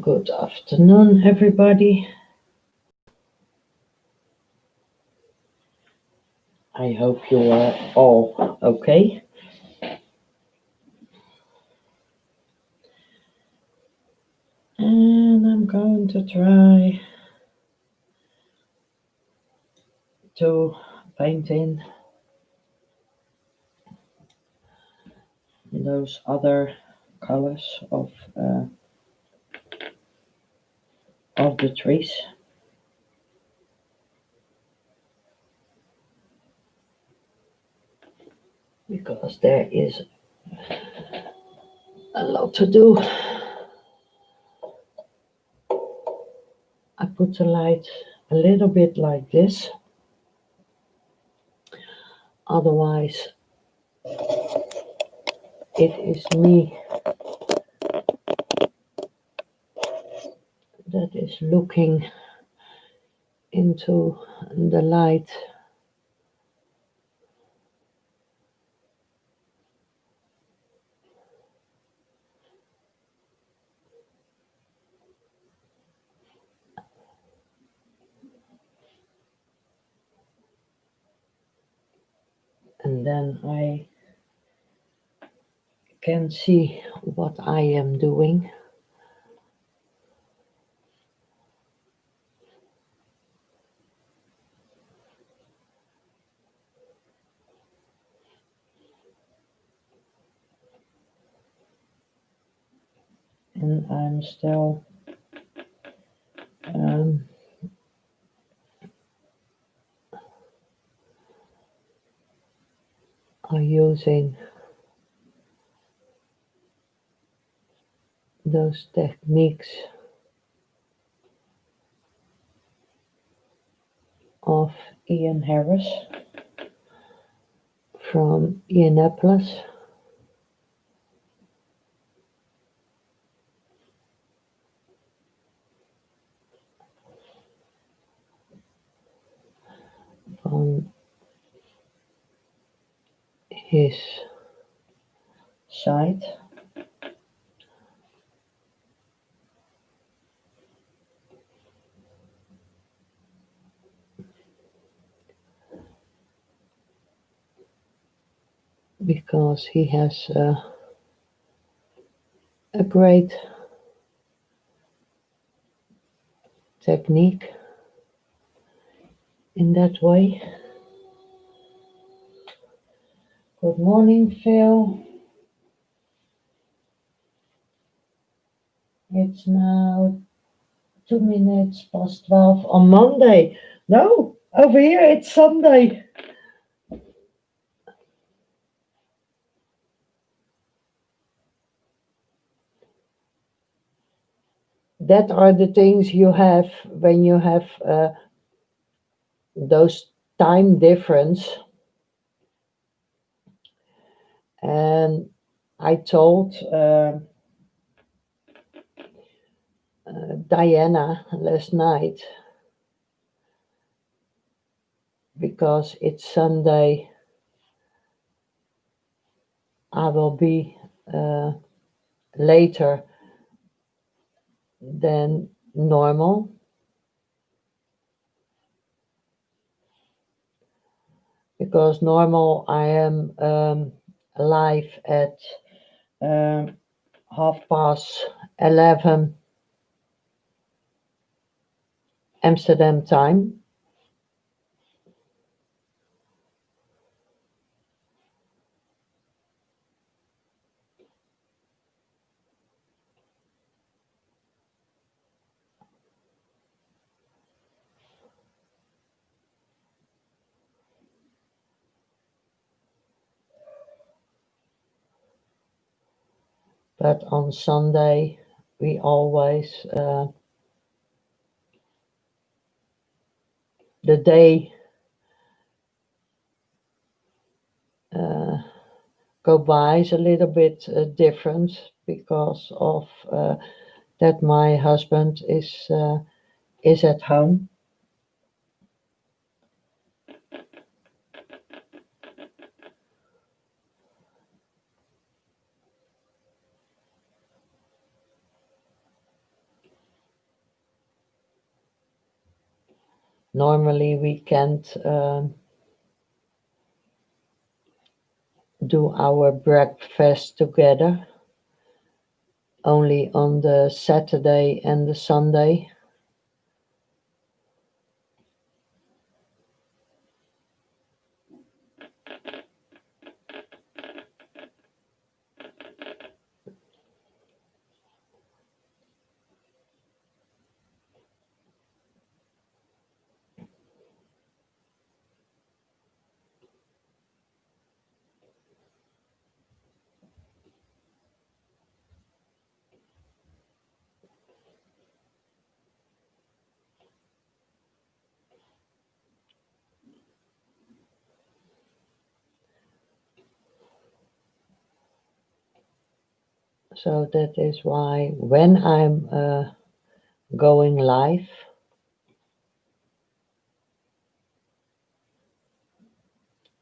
Good afternoon, everybody. I hope you are all okay. And I'm going to try to paint in those other colors of the trees. Because there is a lot to do. I put the light a little bit like this. Otherwise, it is me that is looking into the light. And then I can see what I am doing. And I'm still um, using those techniques of Ian Harris from Indianapolis. From his site. Because he has a great technique in that way. Good morning, Phil. It's now 2 minutes past 12 on Monday. No, over here it's Sunday. That are the things you have when you have those time difference. And I told Diana last night, because it's Sunday, I will be later than normal. Because normal I am live at 11:30 Amsterdam time. But on Sunday we always the day go by is a little bit different because of that my husband is at home. Normally we can't do our breakfast together, only on the Saturday and the Sunday. So that is why when I'm going live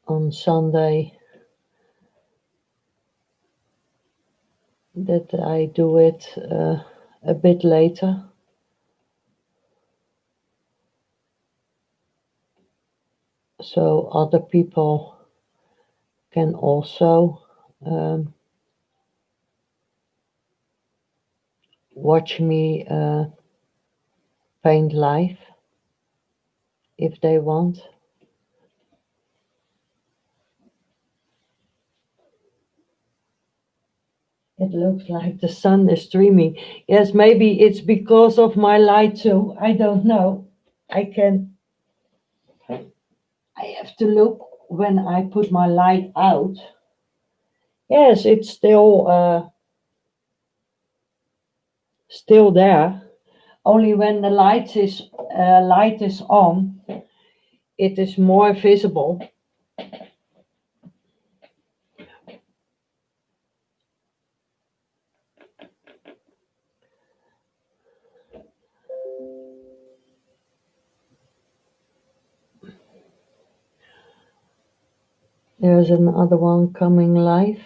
on Sunday, that I do it a bit later, so other people can also um, watch me paint live if they want. It looks like the sun is streaming. Yes, maybe it's because of my light too. I don't know. I can. I have to look when I put my light out. Yes, it's still there. Only when the light is on, it is more visible. There's another one coming live.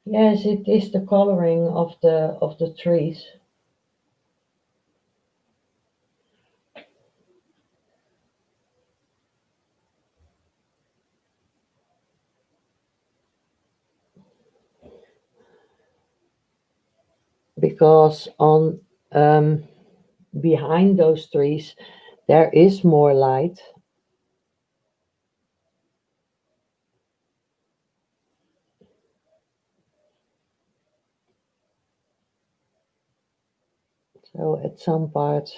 Yes, it is the coloring of the trees. Because on behind those trees there is more light. So at some parts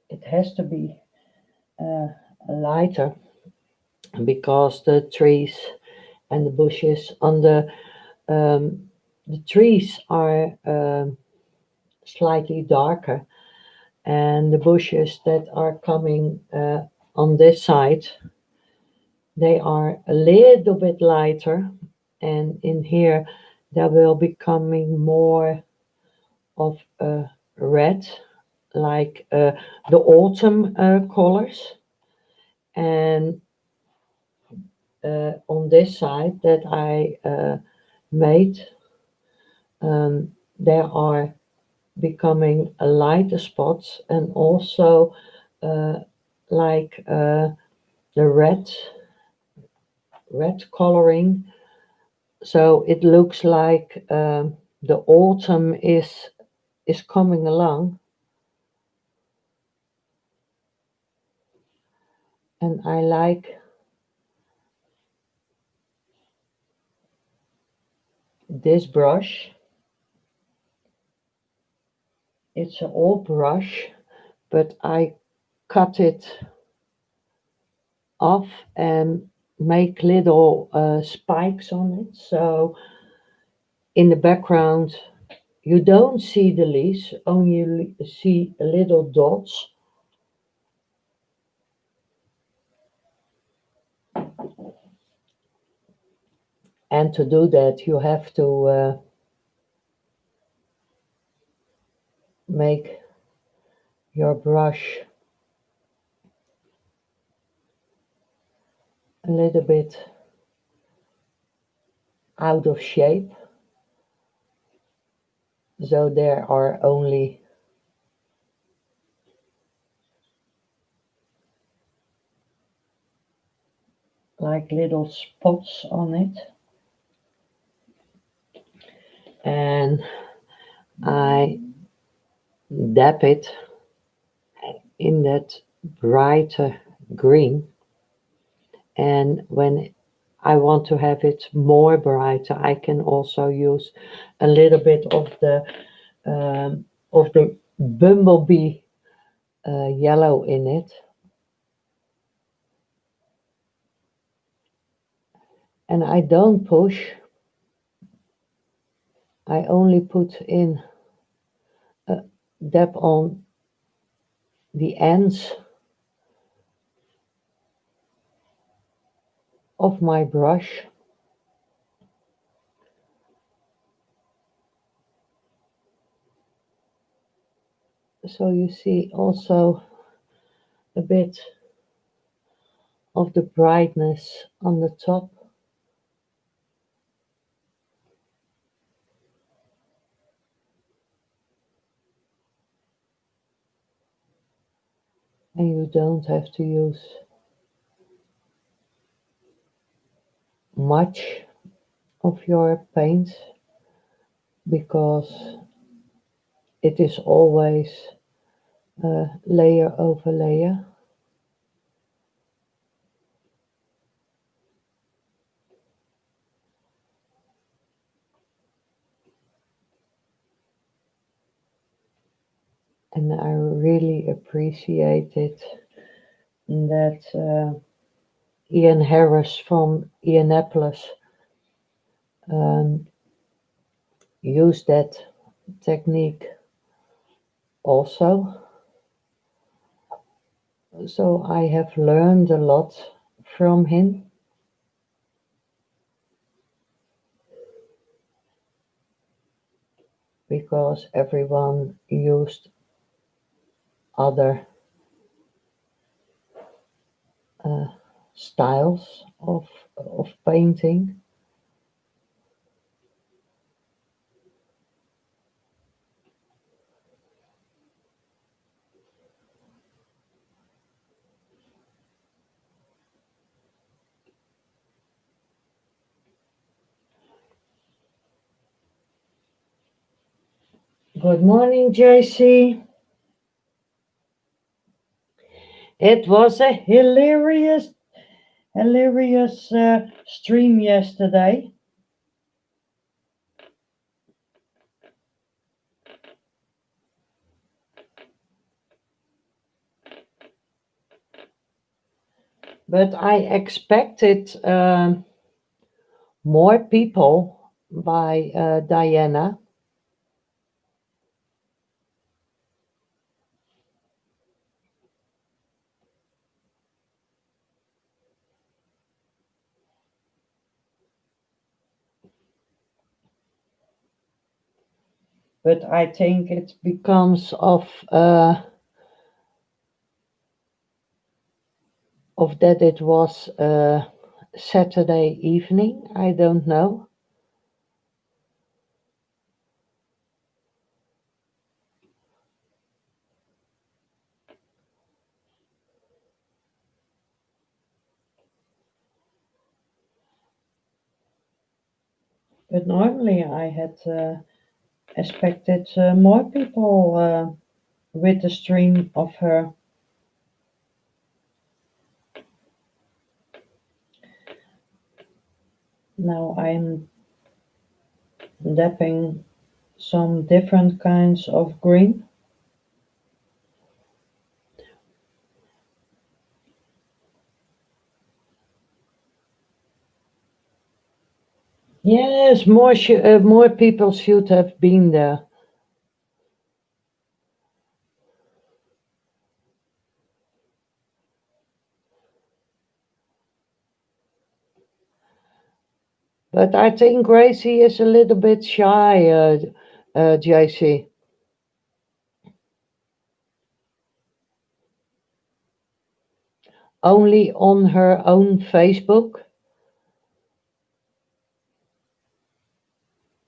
it has to be uh, lighter because the trees and the bushes on the trees are slightly darker, and the bushes that are coming on this side, they are a little bit lighter, and in here there will be coming more of a red, like the autumn colors. And on this side that I made, there are becoming lighter spots, and also uh, like the red coloring. So it looks like the autumn is coming along, and I like this brush. It's an old brush, but I cut it off and make little spikes on it. So in the background, you don't see the leaves, only you see little dots. And to do that, you have to make your brush a little bit out of shape. So there are only like little spots on it. And I dab it in that brighter green. And when I want to have it more brighter, I can also use a little bit of the bumblebee yellow in it. And I don't push. I only put in a dab on the ends of my brush. So you see also a bit of the brightness on the top. And you don't have to use much of your paint because it is always layer over layer. And I really appreciate it that Ian Harris from Indianapolis um, used that technique also. So I have learned a lot from him. Because everyone used other uh, styles of painting. Good morning, JC. It was a hilarious stream yesterday. But I expected more people by Diana. But I think it becomes of that it was Saturday evening. I don't know. But normally I had expected more people with the stream of her. Now I'm dapping some different kinds of green. Yes, more people should have been there. But I think Gracie is a little bit shy, JC. Only on her own Facebook.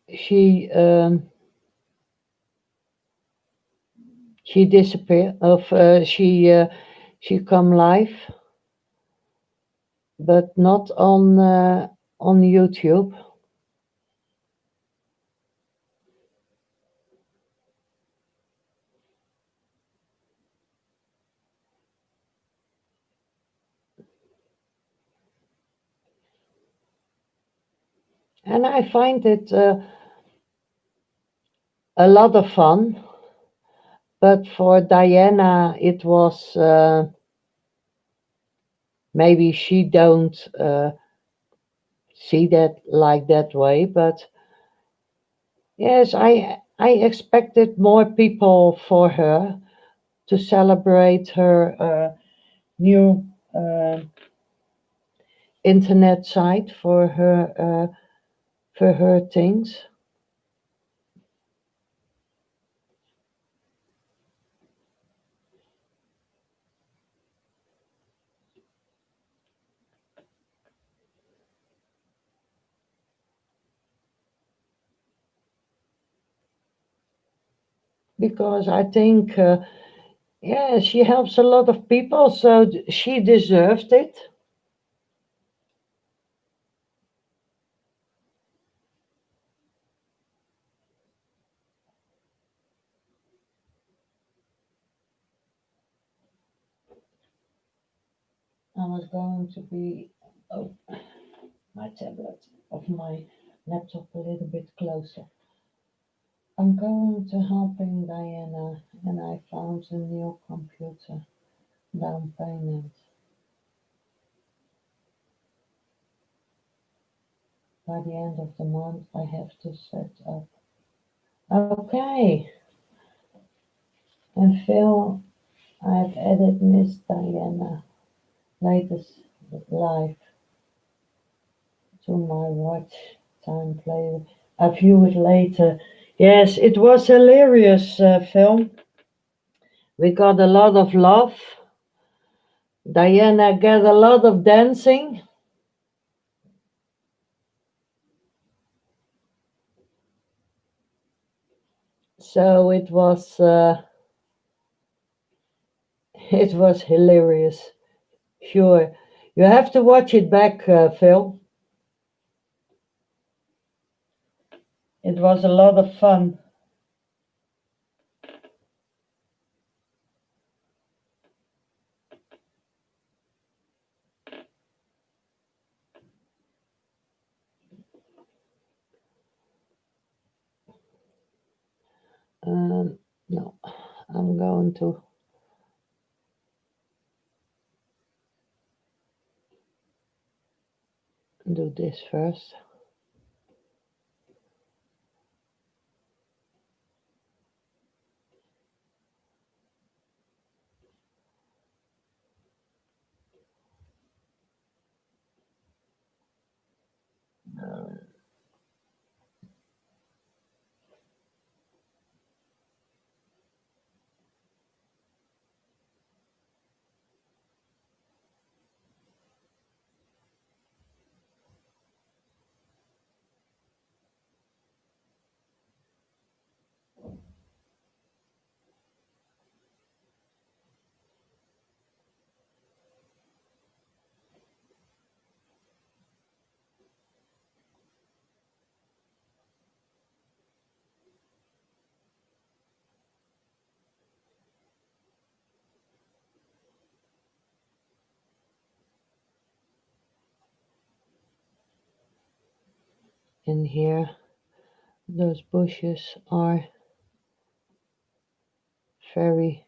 She she disappeared. She come live, but not on YouTube and I find it a lot of fun. But for Diana, it was maybe she don't see that like that way. But yes, I expected more people for her to celebrate her new internet site for her things because I think yeah she helps a lot of people, so she deserved it. I was going to be oh my tablet of my laptop a little bit closer. I'm going to helping Diana and I found a new computer down payment. By the end of the month, I have to set up. Okay, and Phil, I've added Miss Diana latest live to my watch time play. I view it later. Yes, it was hilarious film. We got a lot of love. Diana got a lot of dancing. So it was hilarious. Sure. You have to watch it back, Phil. It was a lot of fun. No, I'm going to do this first. In here, those bushes are very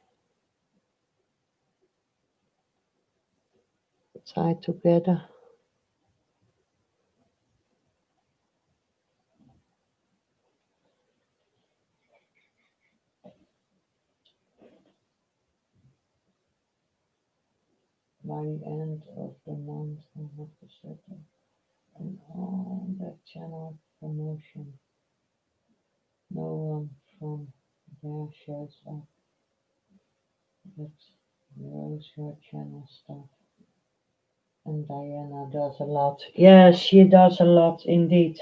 tied together. by the end of the month. I have to set it. And on the channel promotion, no one from there shows up. But knows your channel stuff. And Diana does a lot. Yes, she does a lot indeed.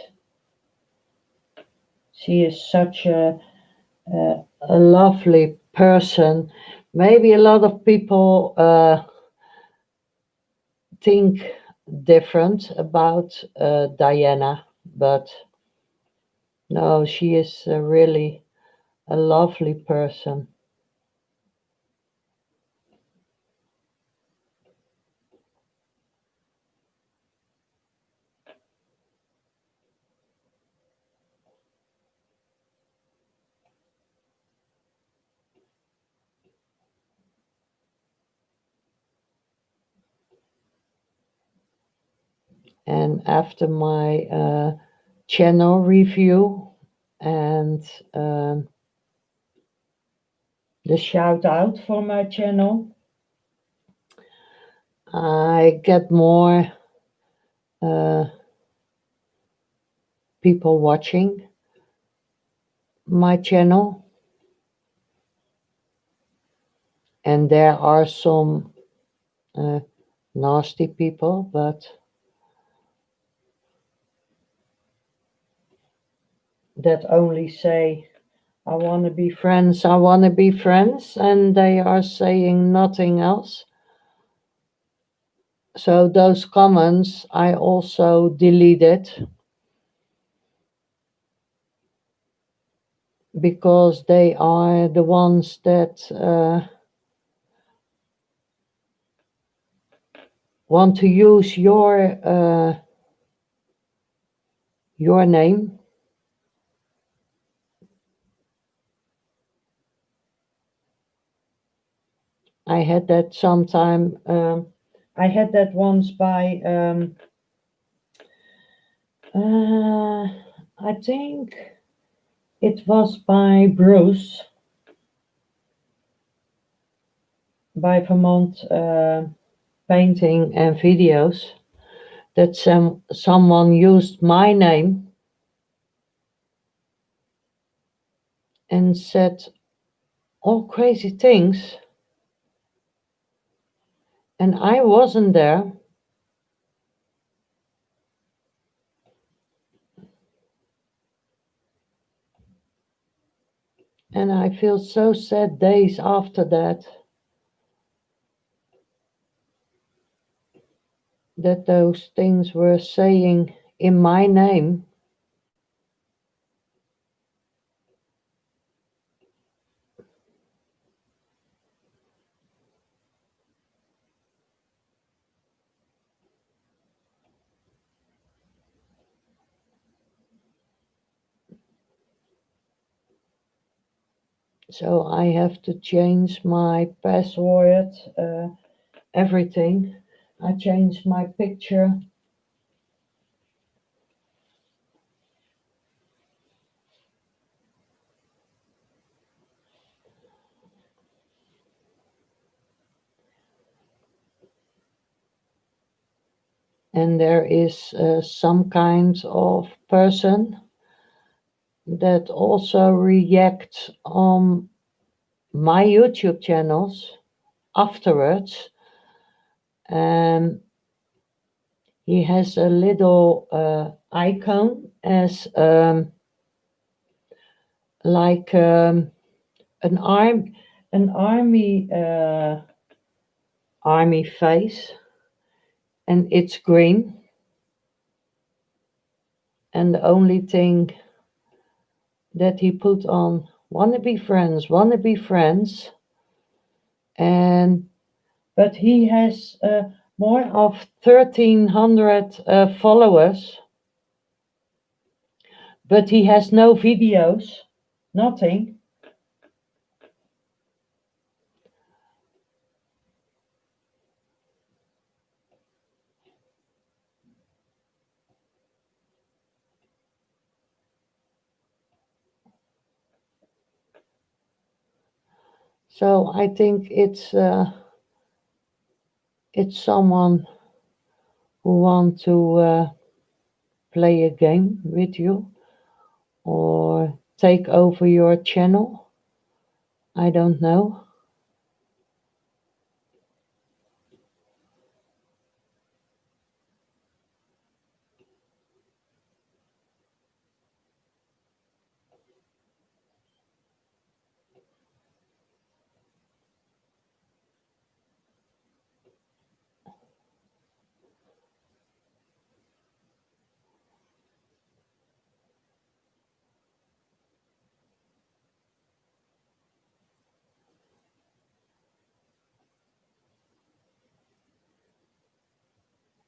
She is such a lovely person. Maybe a lot of people think different about Diana, but no, she is really a lovely person. And after my channel review and um, the shout out for my channel, I get more uh, people watching my channel, and there are some uh, nasty people, but that only say, I want to be friends, I want to be friends, and they are saying nothing else. So those comments I also deleted because they are the ones that want to use your name. I had that sometime. I had that once by I think it was by Bruce by Vermont Painting and Videos that someone used my name and said all crazy things, and I wasn't there. And I feel so sad days after that, that those things were saying in my name. So I have to change my password, everything. I changed my picture. And there is some kind of person that also reacts on my YouTube channels afterwards. And he has a little icon as like an army face, and it's green. And the only thing that he put on, wanna be friends, and but he has more of 1,300 followers, but he has no videos, nothing. So I think it's someone who want to play a game with you or take over your channel. I don't know.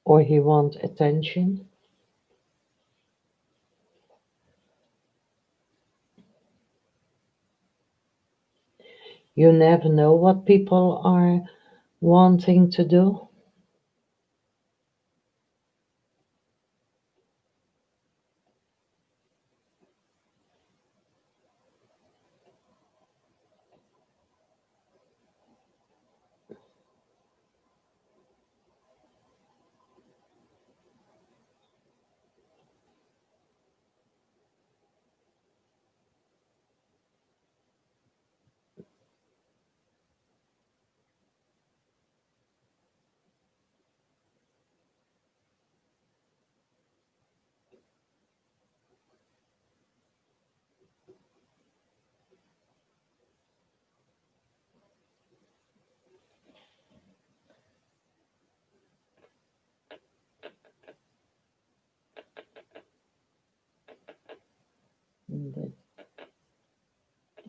Or he want attention. You never know what people are wanting to do.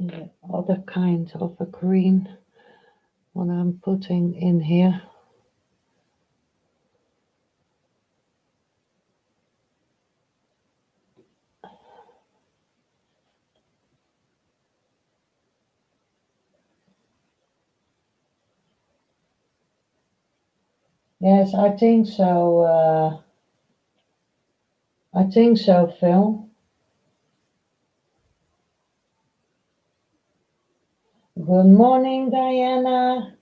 The other kind of a green, what I'm putting in here. Yes, I think so. I think so, Phil. Good morning, Diana.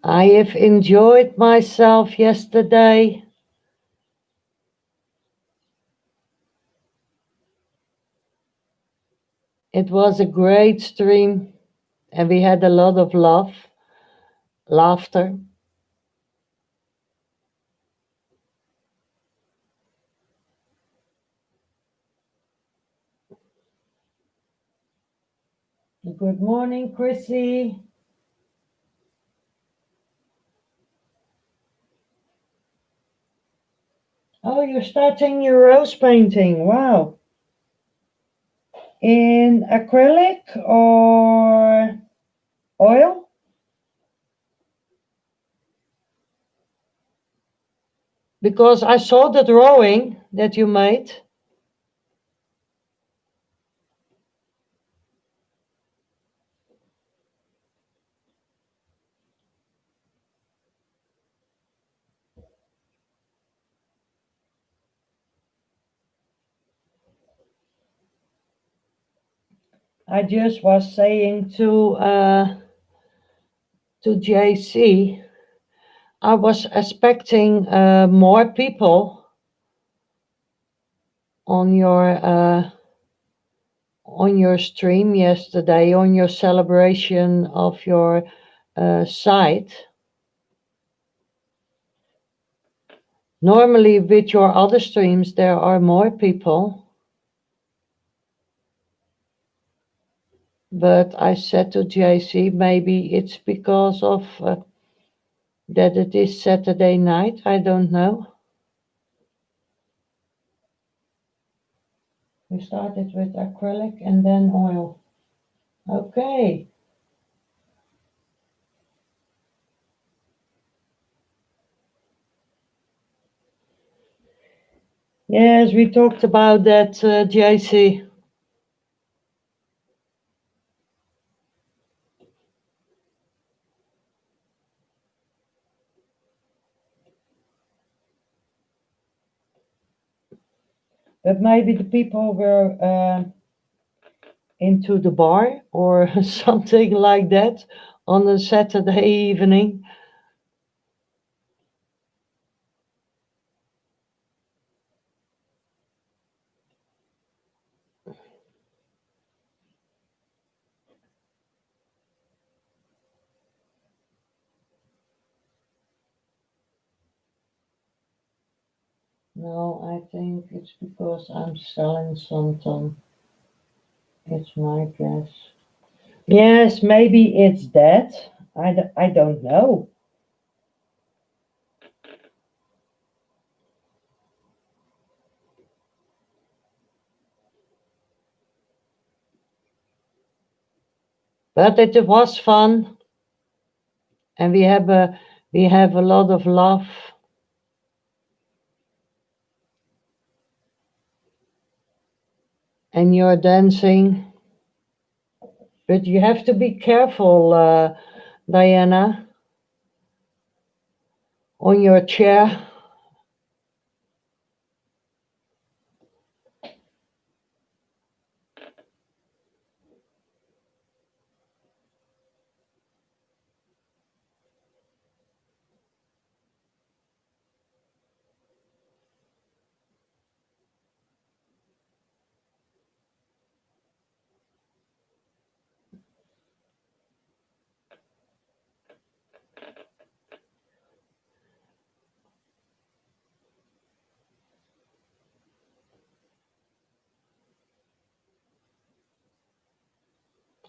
I have enjoyed myself yesterday. It was a great stream and we had a lot of laughter. Good morning, Chrissy. Oh, you're starting your rose painting. Wow. In acrylic or oil? Because I saw the drawing that you made. I just was saying to JC, I was expecting more people on your stream yesterday, on your celebration of your site. Normally, with your other streams, there are more people. But I said to JC, maybe it's because of that it is Saturday night. I don't know. We started with acrylic and then oil. Okay. Yes, we talked about that, JC. But maybe the people were into the bar or something like that on a Saturday evening? No, I think it's because I'm selling something. It's my guess. Yes, maybe it's that. I don't know. But it was fun, and we have a lot of love, and you're dancing. But you have to be careful, Diana, on your chair.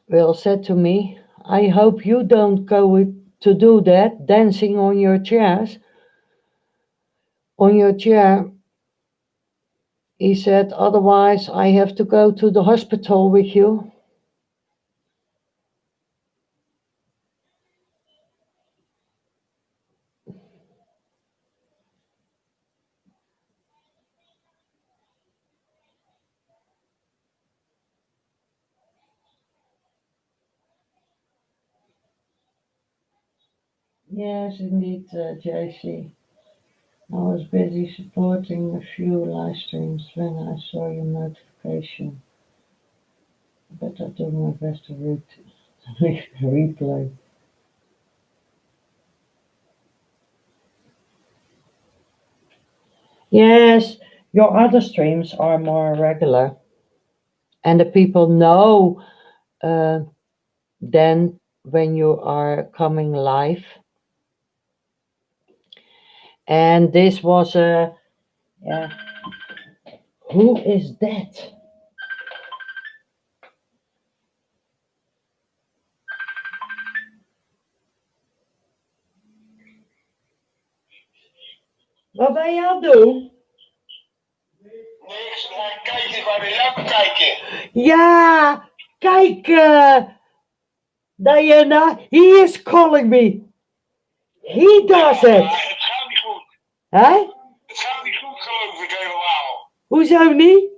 Will said to me, I hope you don't go to do that, dancing on your chair. He said, otherwise I have to go to the hospital with you. Yes, indeed, JC. I was busy supporting a few live streams when I saw your notification, but I do my best to replay. Yes, your other streams are more regular, and the people know uh, then when you are coming live. And this was a, yeah, who is that? Wat ben je aan het doen? Niks, maar kijken waar we jou kijken. Ja, kijk, Diana, he is calling me. He does it. Het gaat niet goed. Hè? Het gaat niet goed, geloof ik helemaal. Hoezo niet?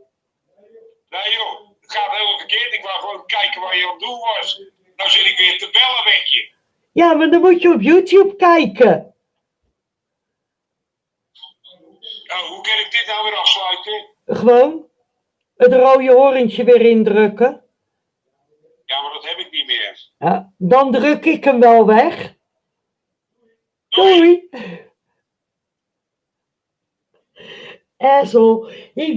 Nee joh, het gaat helemaal verkeerd. Ik wou gewoon kijken waar je aan het doen was. Nou zit ik weer te bellen met je. Ja, maar dan moet je op YouTube kijken. Nou, hoe kan ik dit nou weer afsluiten? Gewoon het rode horentje weer indrukken. Ja, maar dat heb ik niet meer. Ja, dan druk ik hem wel weg. Doei. Asshole, he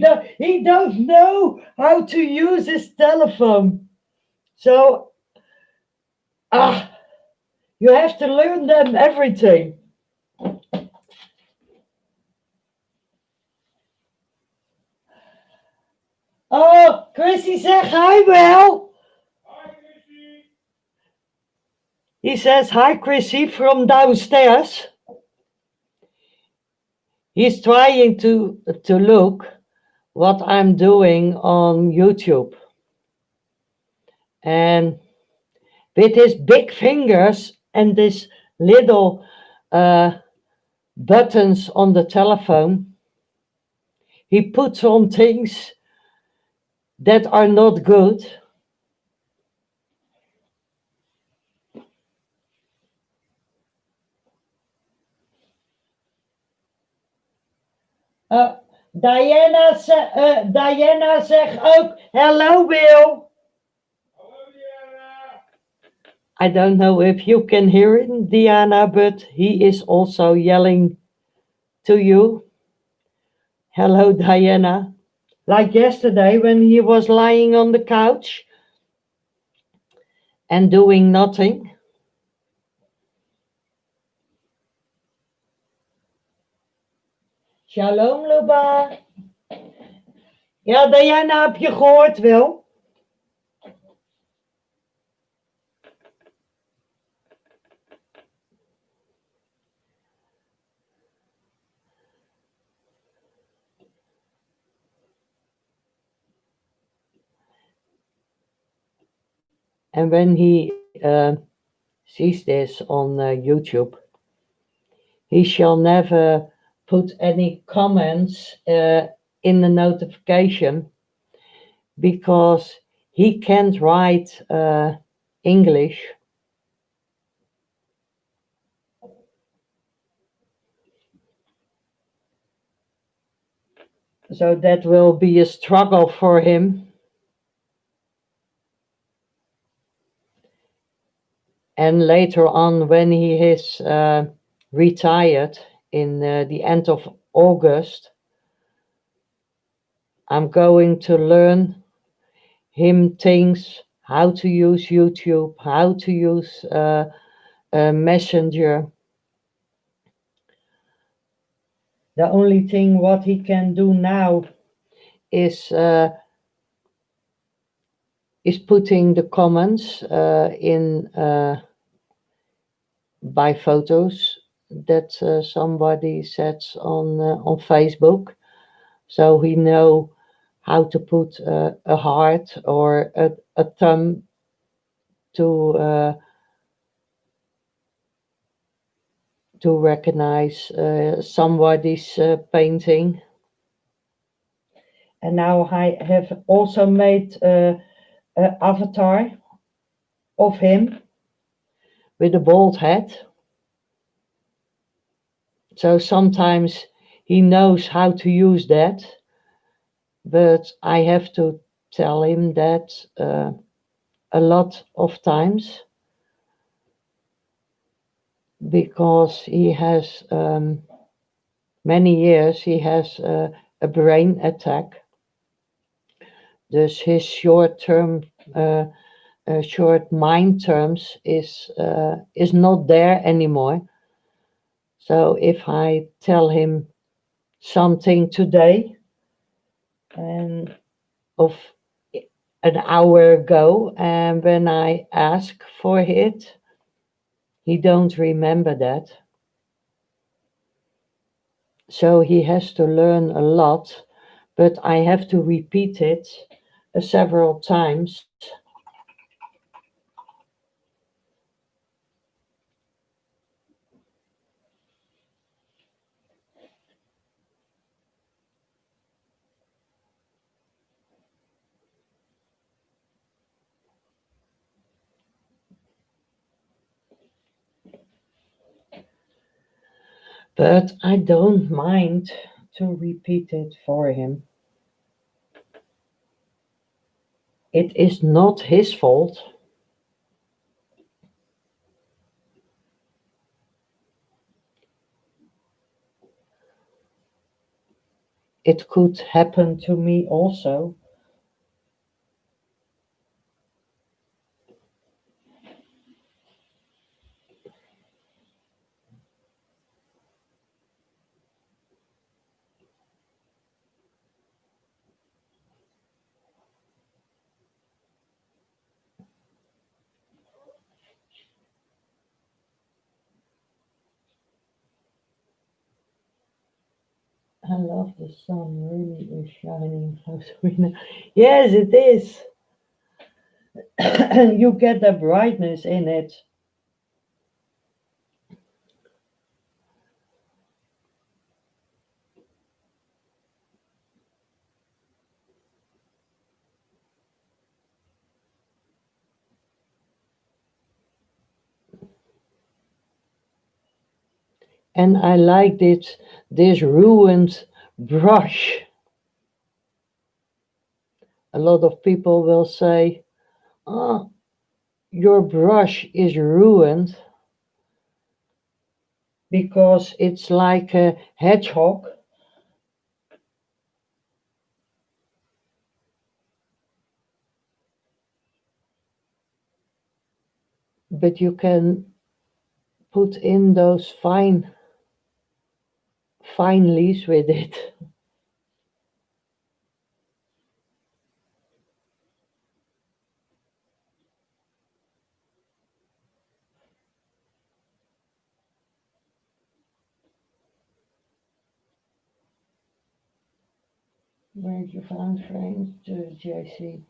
don't know how to use his telephone. So, you have to learn them everything. Oh, Chrissy zegt hi, Will. Hi, Chrissy. He says hi, Chrissy, from downstairs. He's trying to look what I'm doing on YouTube. And with his big fingers and this little buttons on the telephone, he puts on things that are not good. Diana zegt ook, hello Will. I don't know if you can hear it, Diana, but he is also yelling to you. Hello, Diana. Like yesterday when he was lying on the couch and doing nothing. Shalom, Luba. Ja, Diana, heb je gehoord wel? And when he sees this on YouTube, he shall never put any comments in the notification because he can't write English. So that will be a struggle for him. And later on, when he is retired in the end of August, I'm going to learn him things, how to use YouTube, how to use Messenger. The only thing what he can do now is putting the comments in by photos that somebody sets on Facebook, so he know how to put a heart or a thumb to recognize somebody's painting. And now I have also made an avatar of him with a bald head. So sometimes he knows how to use that, but I have to tell him that a lot of times because he has many years he has a brain attack. Dus his short mind terms is not there anymore. So if I tell him something today and of an hour ago, and when I ask for it, he don't remember that. So he has to learn a lot, but I have to repeat it several times. But I don't mind to repeat it for him. It is not his fault. It could happen to me also. I love the sun, really is shining so sweet. Yes, it is. You get the brightness in it. And I like this ruined brush. A lot of people will say, oh, your brush is ruined because it's like a hedgehog, but you can put in those fine leaves with it. Where you found frames to JC?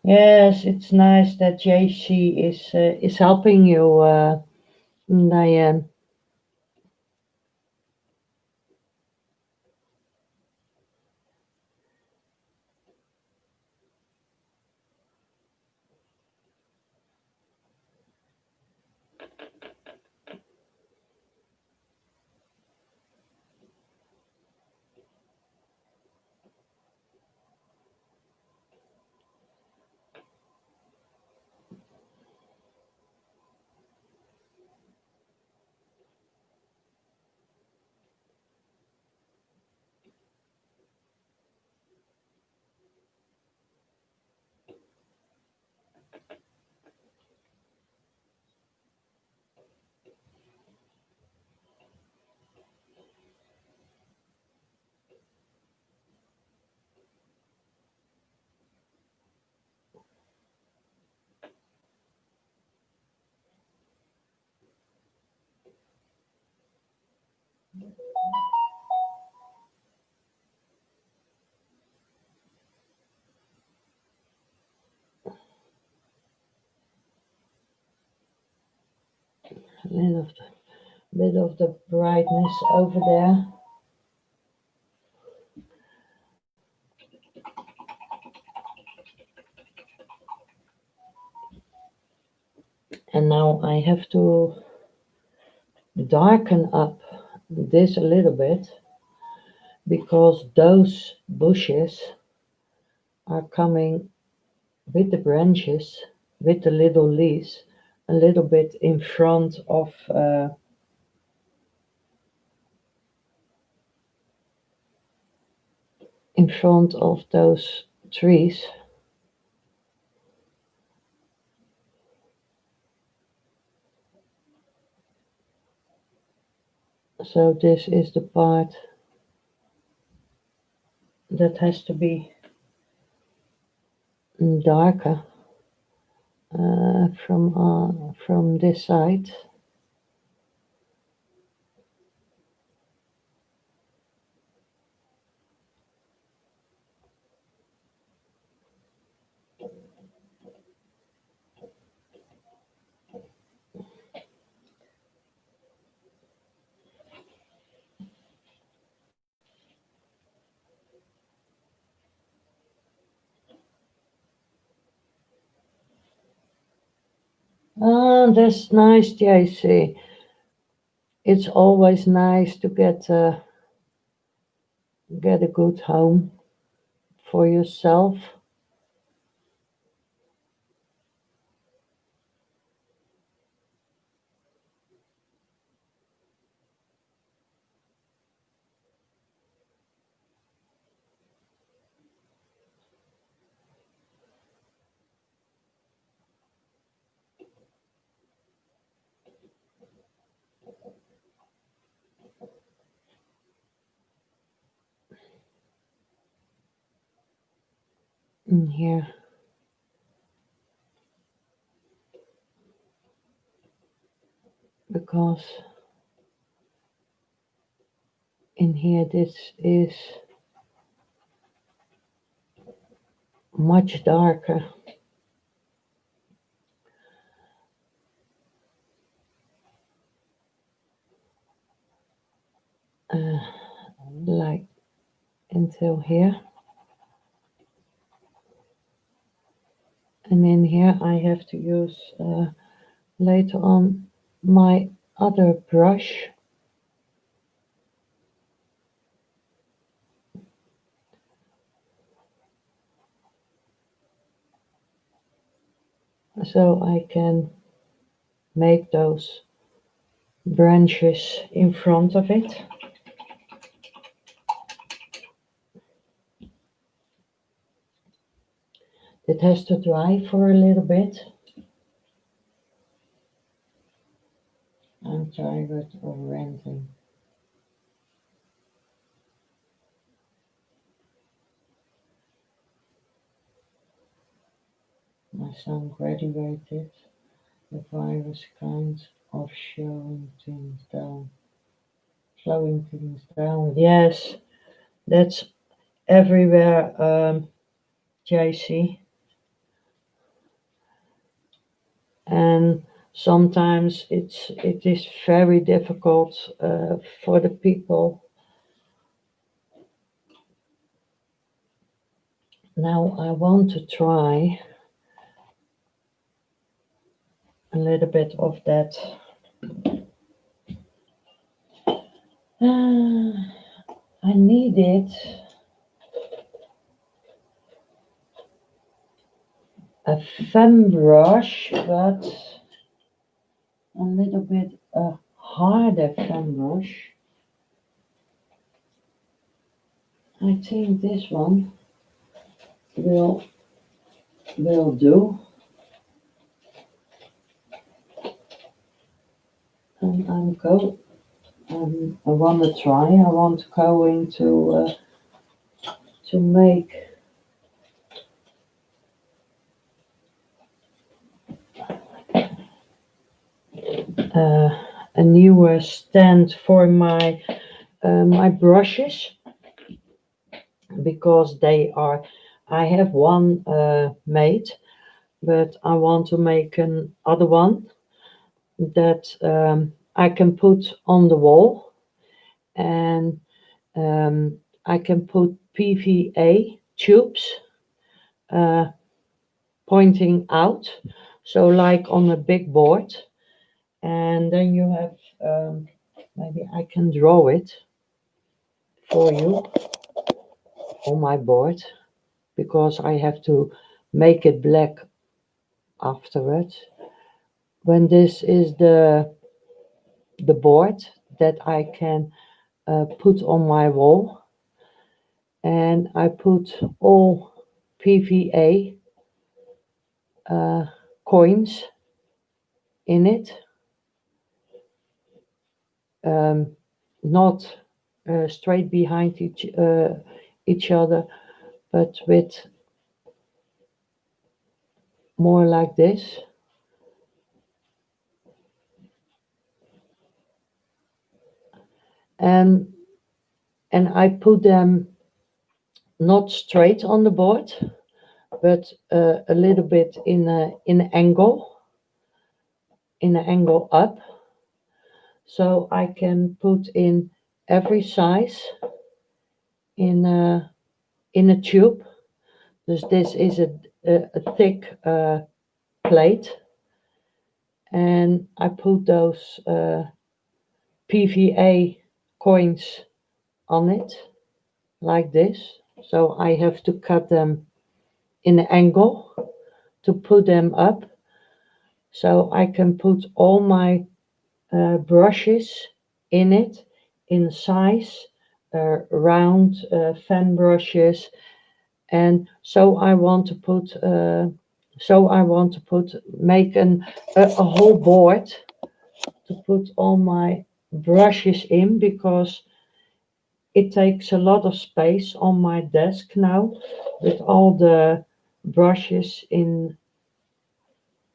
Yes, it's nice that JC is helping you, Diane. A little of bit of the brightness over there. And now I have to darken up this a little bit because those bushes are coming with the branches, with the little leaves, a little bit in front of those trees. So this is the part that has to be darker from this side. Ah, that's nice, JC. It's always nice to get a good home for yourself. In here, because in here this is much darker. uh, like until here, and in here I have to use later on my other brush so I can make those branches in front of it. It has to dry for a little bit. I'm tired of renting. My son graduated. The virus kind of slowing things down. Yes, that's everywhere, JC. And sometimes it is very difficult for the people. Now I want to try a little bit of that. I needed a fan brush, but a little bit harder fan brush. I think this one will do. And I want to try. I want to go into to make uh, a newer stand for my brushes, because they are. I have one made, but I want to make another one that I can put on the wall, and I can put PVA tubes uh, pointing out, so like on a big board, and then you have maybe I can draw it for you on my board, because I have to make it black afterwards. When this is the board that I can put on my wall, and I put all PVA coins in it, um, not straight behind each other, but with more like this. And I put them not straight on the board, but a little bit in an angle up, so I can put in every size in a tube. This is a thick plate, and I put those PVA coins on it like this. So I have to cut them in an angle to put them up, so I can put all my brushes in it, in size, round fan brushes, and so I want to put make a whole board to put all my brushes in, because it takes a lot of space on my desk now with all the brushes in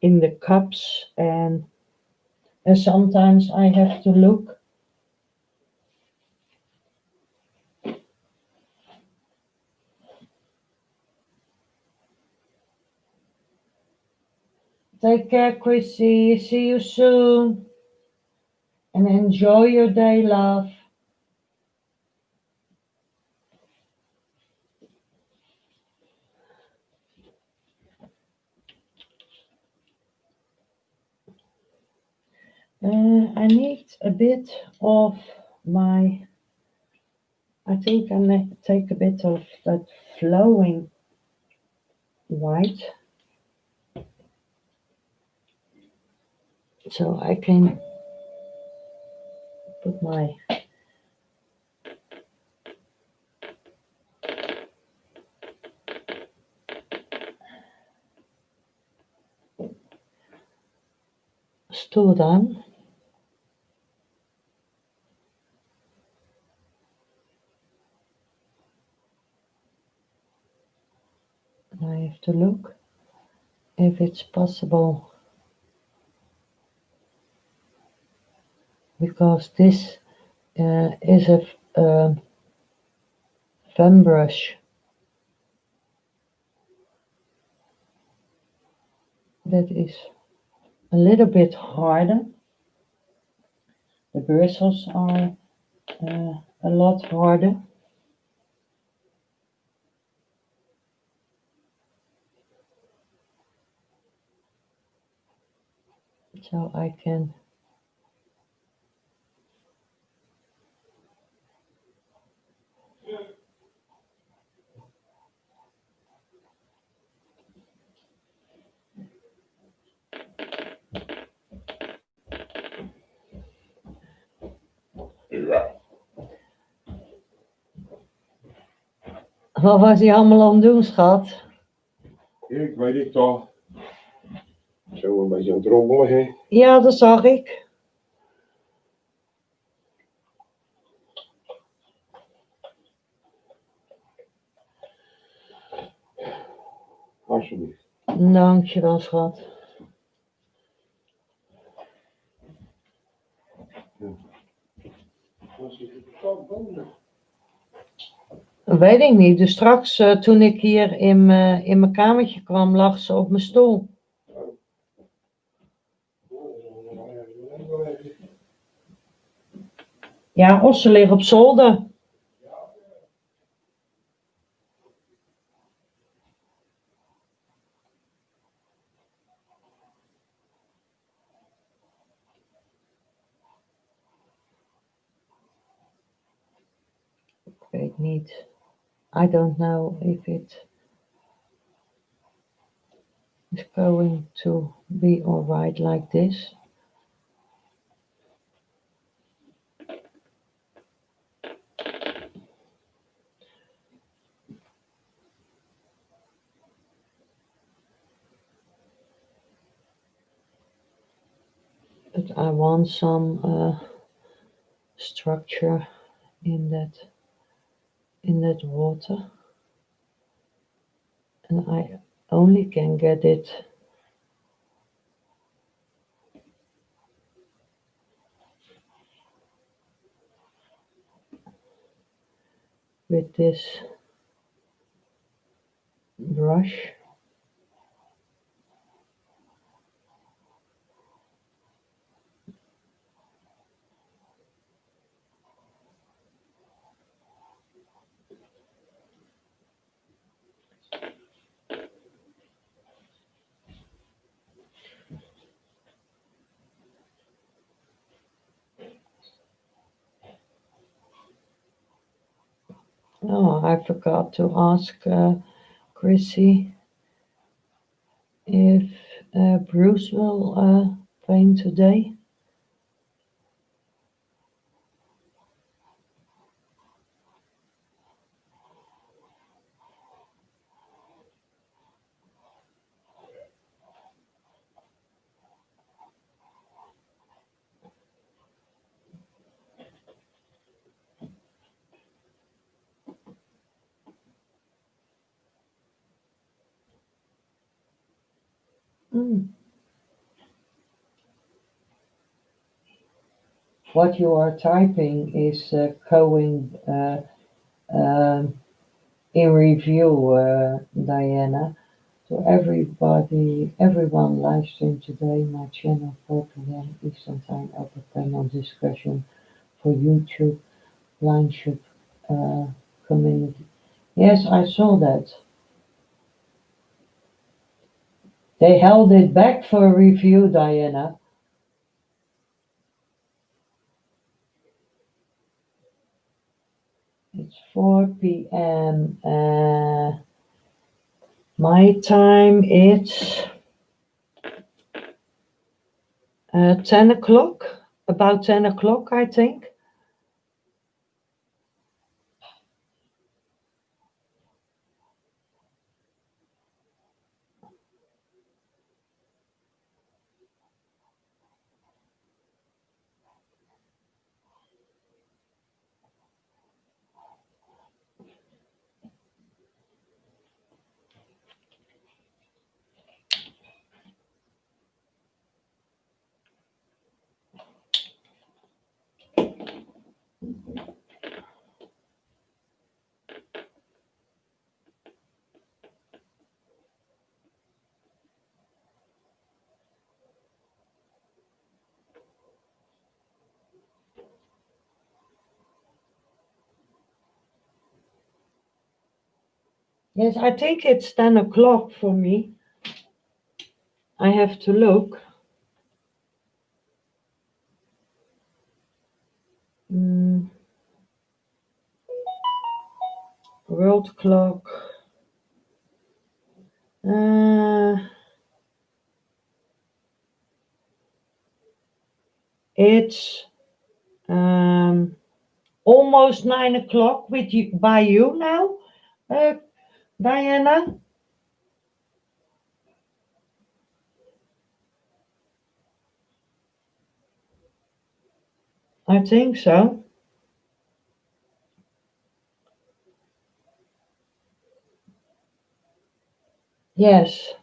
the cups, and sometimes I have to look. Take care, Chrissy. See you soon. And enjoy your day, love. I need a bit of my. I think I may take a bit of that flowing white. So I can put my stool down. And I have to look if it's possible, because this is a fan brush that is a little bit harder. The bristles are a lot harder. So I can Wat was hij allemaal aan het doen, schat? Ik weet ik toch. Zo een beetje aan het rommelen, hè? Ja, dat zag ik. Alsjeblieft. Dankjewel, schat. Weet ik niet. Dus straks toen ik hier in mijn kamertje kwam, lag ze op mijn stoel. Ja, of ze liggen op zolder. Ik weet niet. I don't know if it is going to be alright like this. But I want some structure in that water, and I only can get it with this brush. Oh, I forgot to ask Chrissy if Bruce will paint today. What you are typing is going in review, Diana. To everyone live stream today, my channel 4 p.m. Eastern Time, open panel discussion for YouTube, blindship community. Yes, I saw that. They held it back for a review, Diana. It's 4 p.m. My time, it's 10 o'clock, about 10 o'clock, I think. Yes, I think it's 10 o'clock for me. I have to look. Mm, world clock. Uh, it's almost 9 o'clock with you, by you now, Diana. I think so. Yes.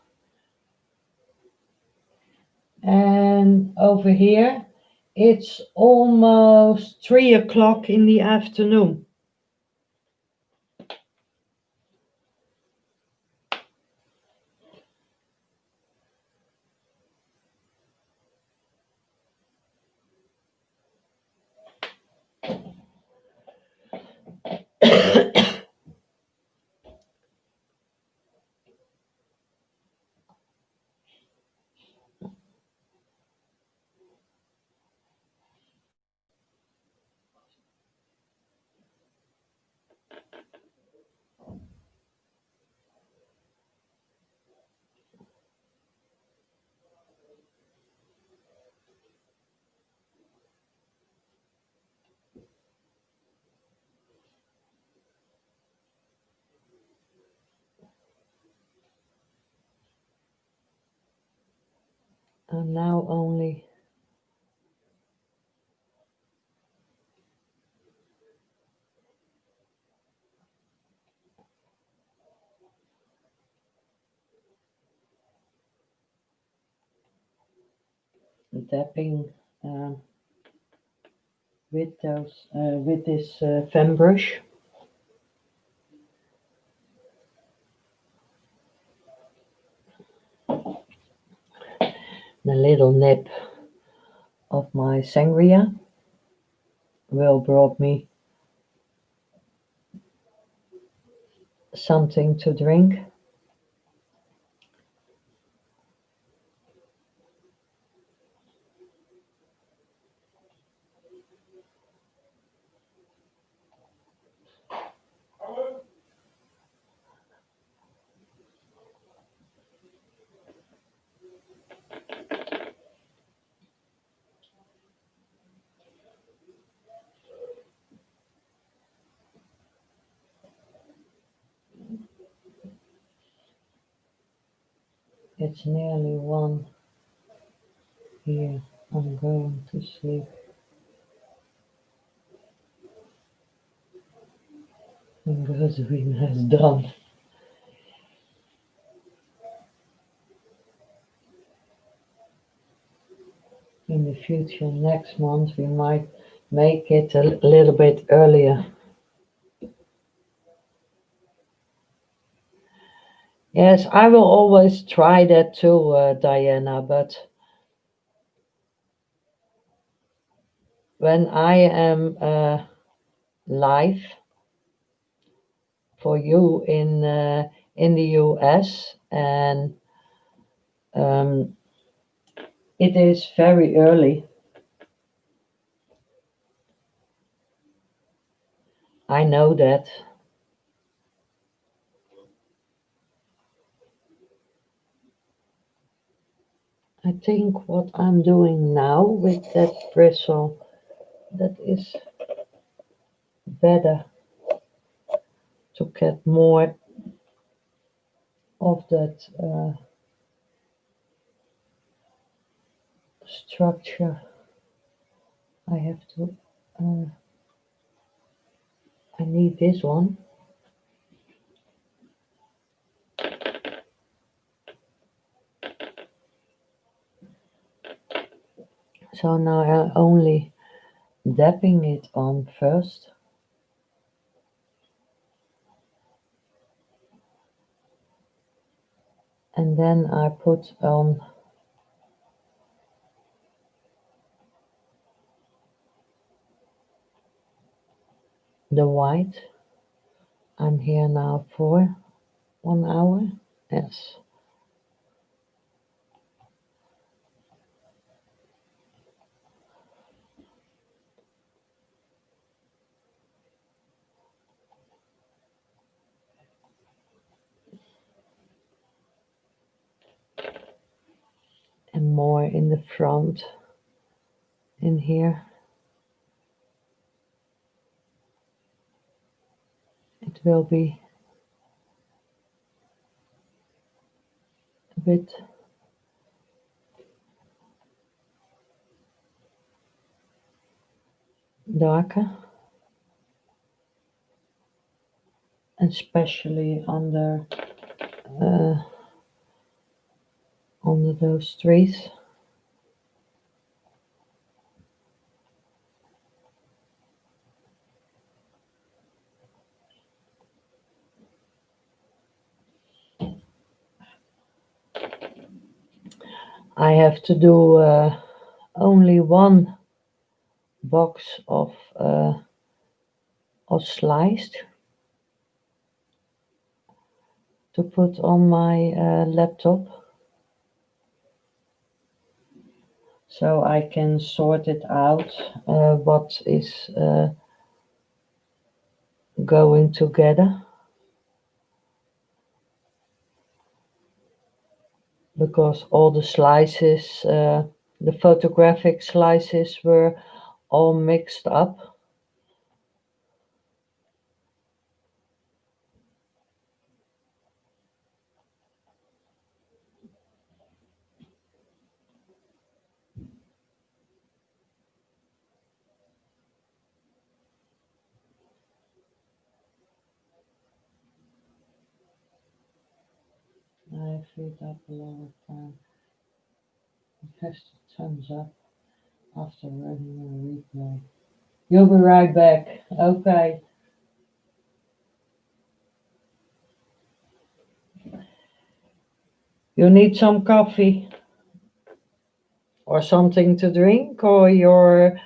And over here, it's almost 3 o'clock in the afternoon. And now only dabbing with this fan brush. The little nip of my sangria will brought me something to drink. It's nearly 1 here. I'm going to sleep. I'm going has done. In the future, next month, we might make it a little bit earlier. Yes, I will always try that too, Diana, but when I am live for you in the US, and um, it is very early. I know that. I I think what I'm doing now with that bristle, that is better to get more of that structure. I have to, I need this one. So now I'm only dabbing it on first. And then I put on the white. I'm here now for 1 hour. Yes. And more in the front in here. It will be a bit darker, especially under those trees. I have to do only one box of sliced to put on my laptop, so I can sort it out what is going together, because all the slices, the photographic slices, were all mixed up. I filled up a lot of time. Press the thumbs up after running a replay. You'll be right back. Okay. You need some coffee or something to drink, or your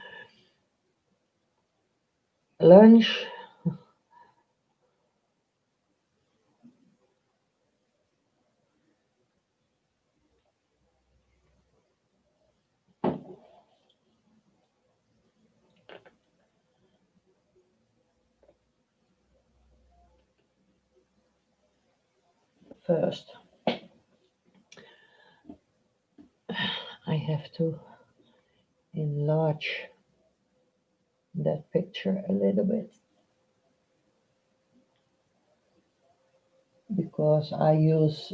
lunch? First, I have to enlarge that picture a little bit, because I use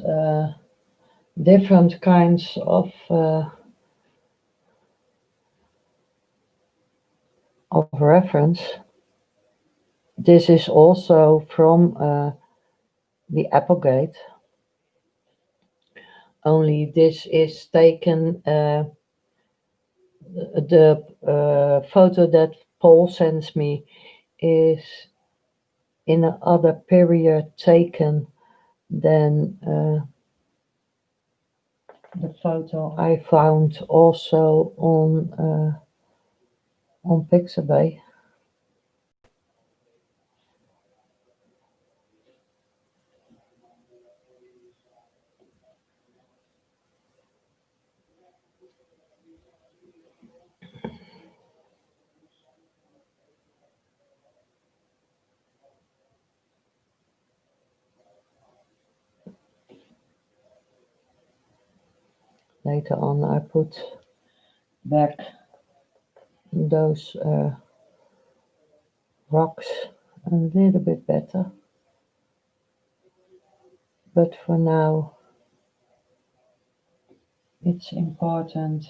different kinds of reference. This is also from the Applegate, only this is taken, the photo that Paul sends me is in another period taken than the photo I found also on Pixabay. Later on I put back those rocks a little bit better. But for now it's important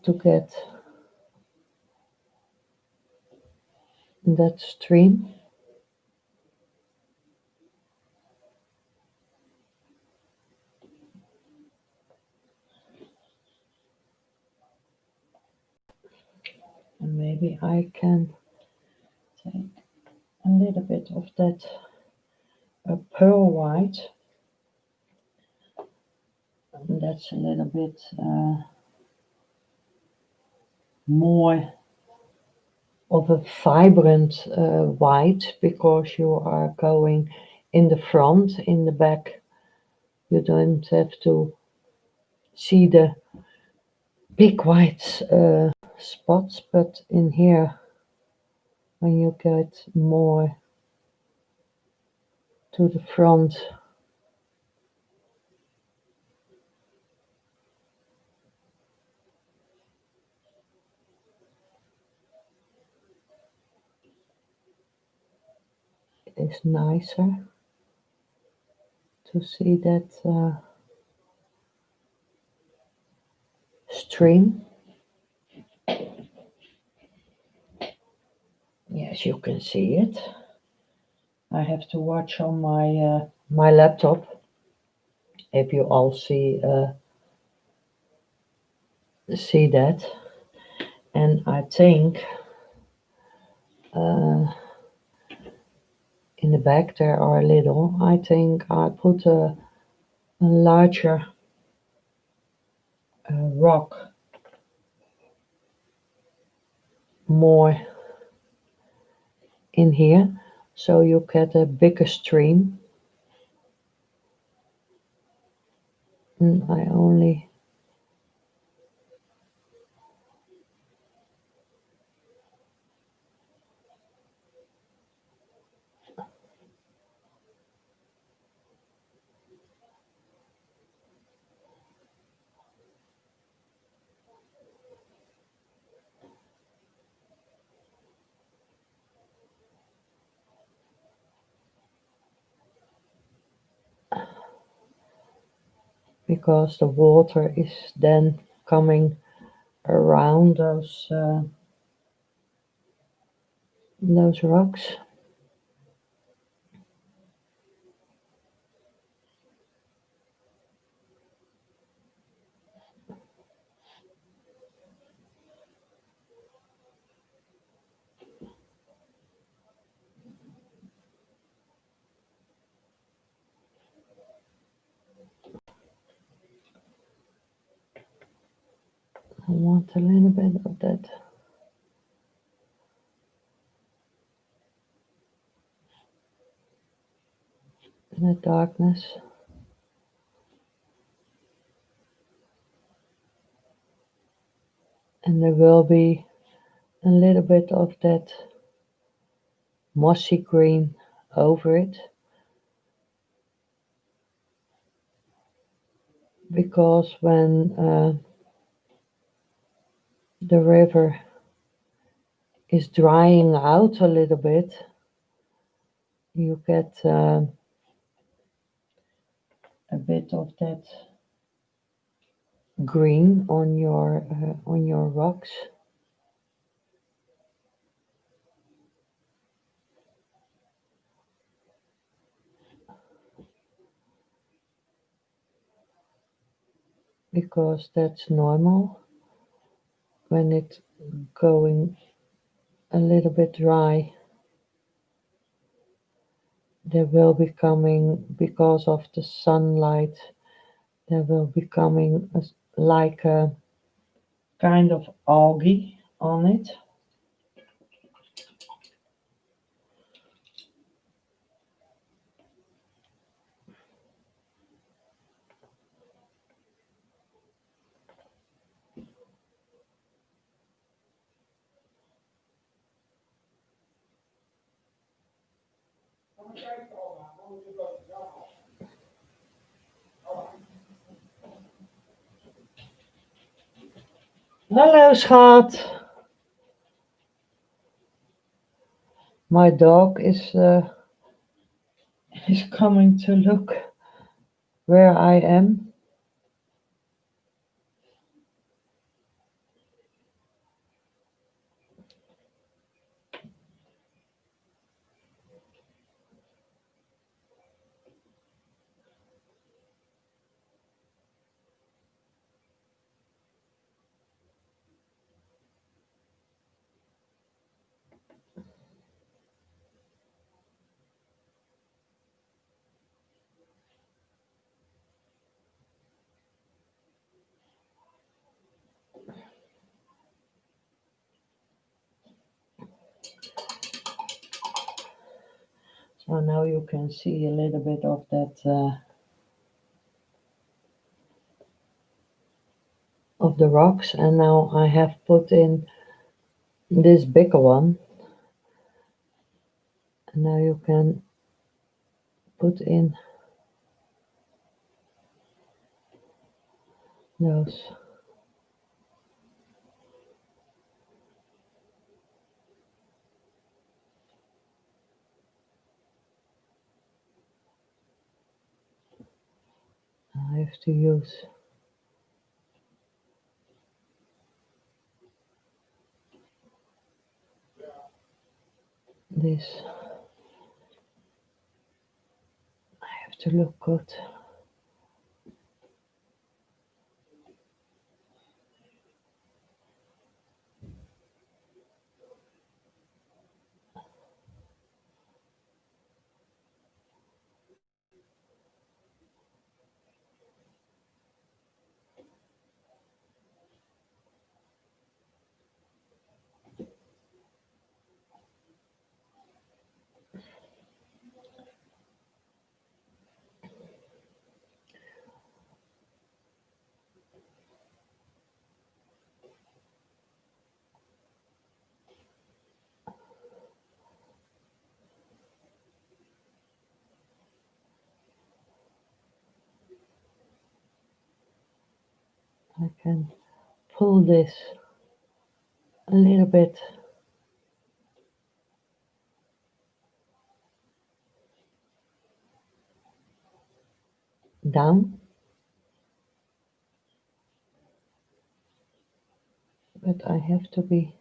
to get that stream. And maybe I can take a little bit of that pearl white. And that's a little bit more of a vibrant white because you are going in the front. In the back you don't have to see the big white spots, but in here when you get more to the front, it is nicer to see that stream. Yes, you can see it. I have to watch on my laptop if you all see that. And I think in the back there are a little. I think I put a larger rock more in here, so you get a bigger stream. And I only because the water is then coming around those rocks. I want a little bit of that in the darkness. And there will be a little bit of that mossy green over it, because when the river is drying out a little bit, you get a bit of that green on your rocks. Because that's normal when it's going a little bit dry. There will be coming, because of the sunlight, there will be coming like a kind of algae on it. Hallo schat. My dog is coming to look where I am. So now you can see a little bit of that of the rocks, and now I have put in this bigger one, and now you can put in those. I have to use this. I have to look good. I can pull this a little bit down, but I have to be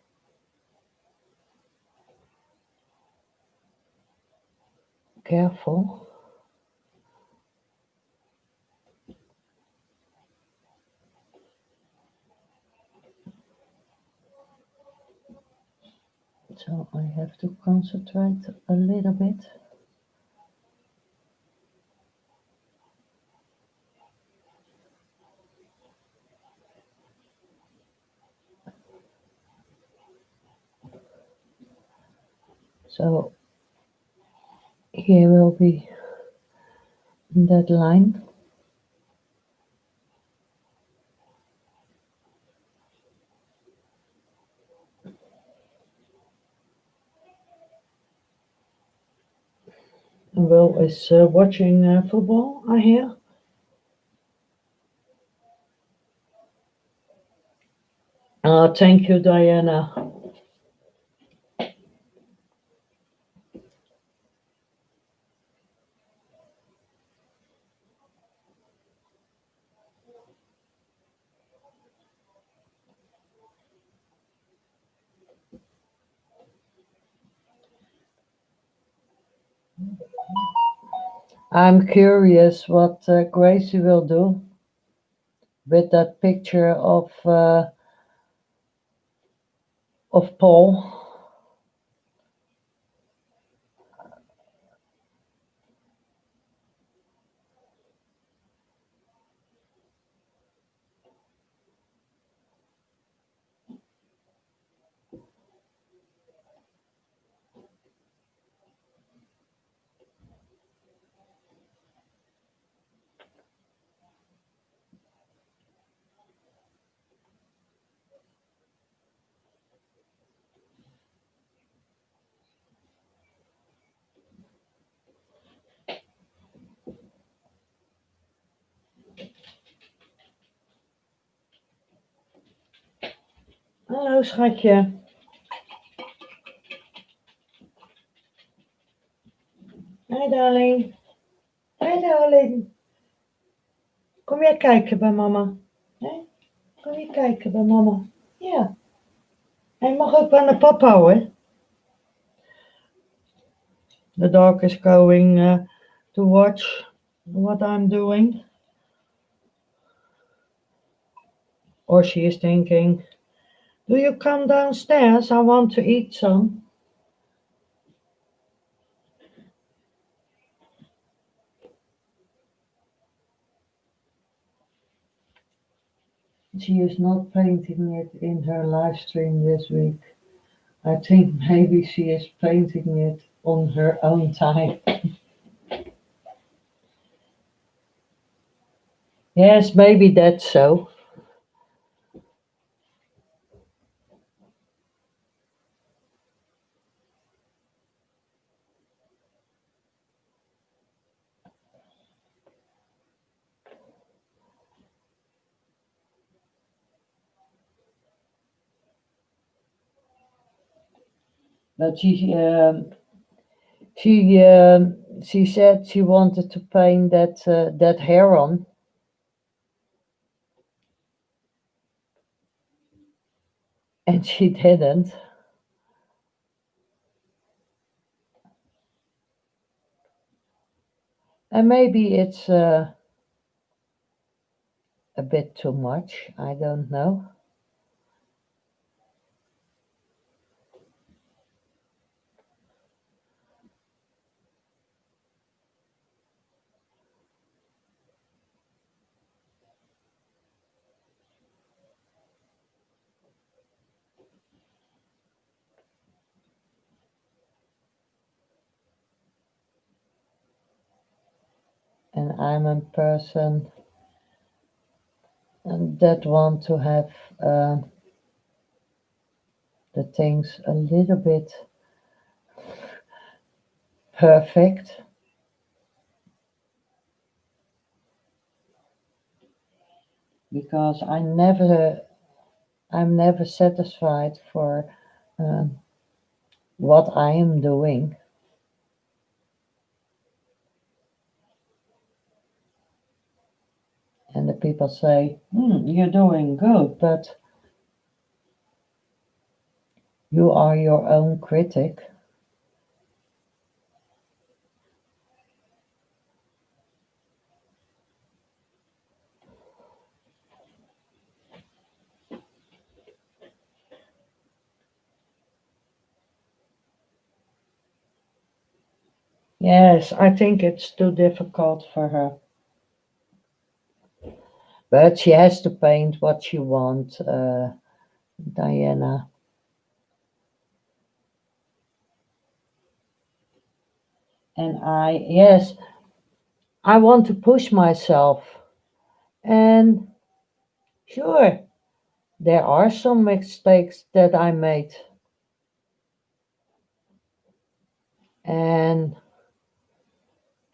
careful. So I have to concentrate a little bit. So here will be that line. Will is watching football, I hear. Thank you, Diana. I'm curious what Gracie will do with that picture of Paul. Hallo schatje. Hi darling. Hi darling. Kom jij kijken bij mama? Nee? Kom je kijken bij mama? Ja. Hij mag ook aan de papa hoor. The dog is going to watch what I'm doing. Or she is thinking, do you come downstairs? I want to eat some. She is not painting it in her live stream this week. I think maybe she is painting it on her own time. Yes, maybe that's so. But she said she wanted to paint that heron. And she didn't. And maybe it's a bit too much. I don't know. And I'm a person that want to have the things a little bit perfect. Because I'm never satisfied for what I am doing. And the people say, you're doing good, but you are your own critic. Yes, I think it's too difficult for her. But she has to paint what she wants, Diana. And yes, I want to push myself. And sure, there are some mistakes that I made. And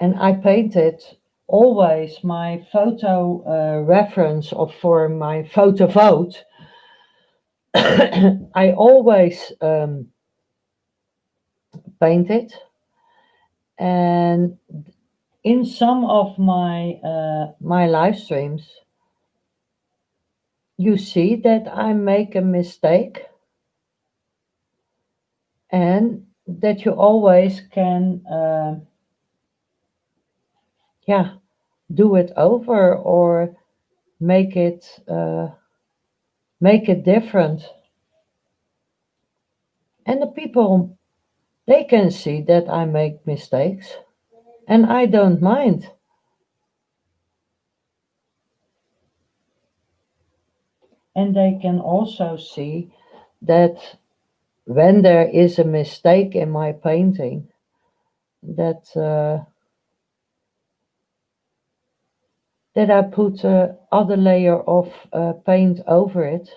I painted always my photo reference for my photo vote. I always paint it. And in some of my live streams, you see that I make a mistake and that you always can do it over or make it different. And the people, they can see that I make mistakes and I don't mind. And they can also see that when there is a mistake in my painting, that I put other layer of paint over it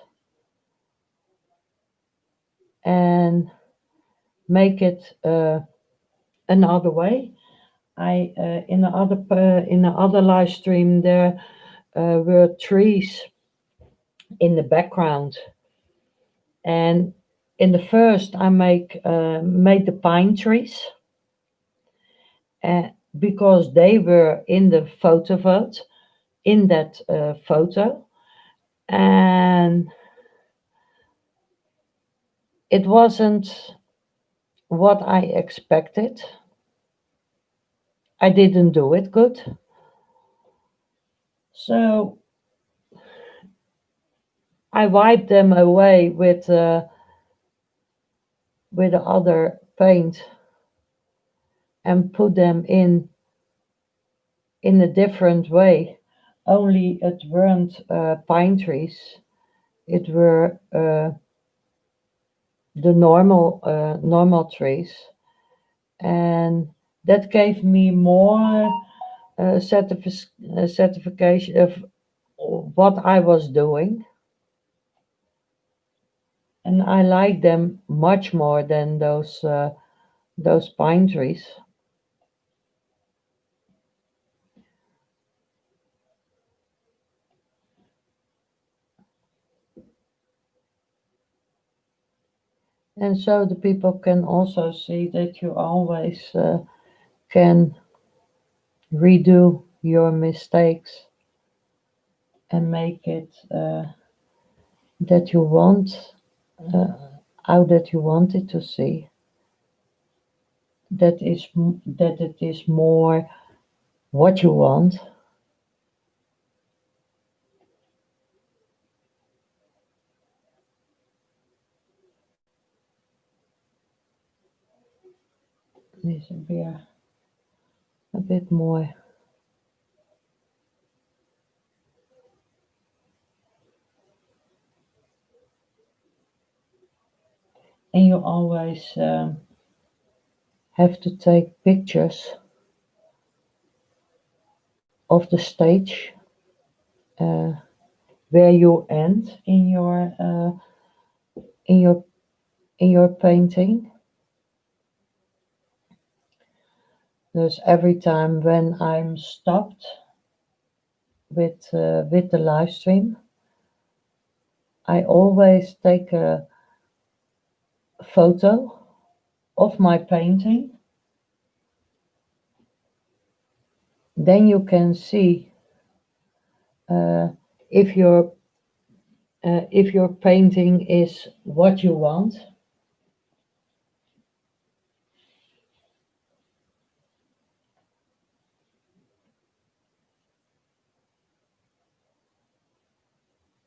and make it another way. I in the other live stream there were trees in the background, And in the first, I made the pine trees, because they were in the photo vote, in that photo, and it wasn't what I expected. I didn't do it good. So I wiped them away with the other paint and put them in a different way. Only it weren't pine trees. It were the normal trees, and that gave me more certification of what I was doing, and I like them much more than those pine trees. And so the people can also see that you always can redo your mistakes and make it that you want, uh, how that you want it to see. That it is more what you want. Needs to be a bit more. And you always have to take pictures of the stage uh, where you end in your in your painting. Dus every time when I'm stopped with the live stream, I always take a photo of my painting. Then you can see uh, if your painting is what you want.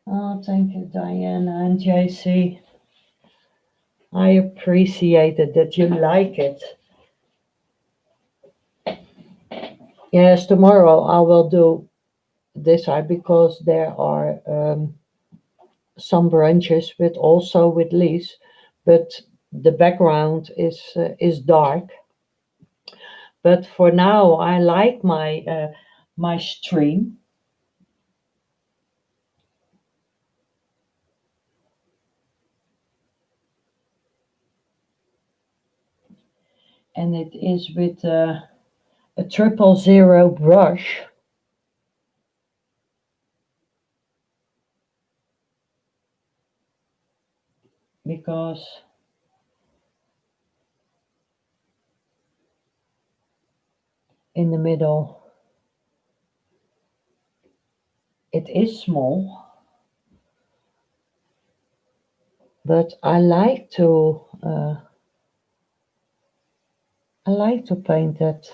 Oh, thank you, Diana and JC. I appreciate it that you like it. Yes, tomorrow I will do this side because there are some branches with also with leaves, but the background is dark. But for now, I like my stream, and it is with a 000 brush because in the middle it is small, but I like to paint that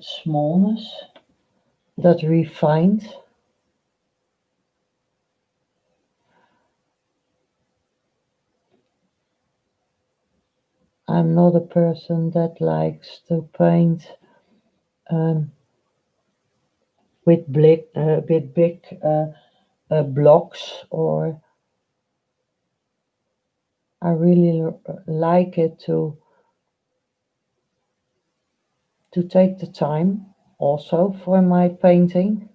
smallness, that refined. I'm not a person that likes to paint um, with big blocks, or I really like it to take the time also for my painting.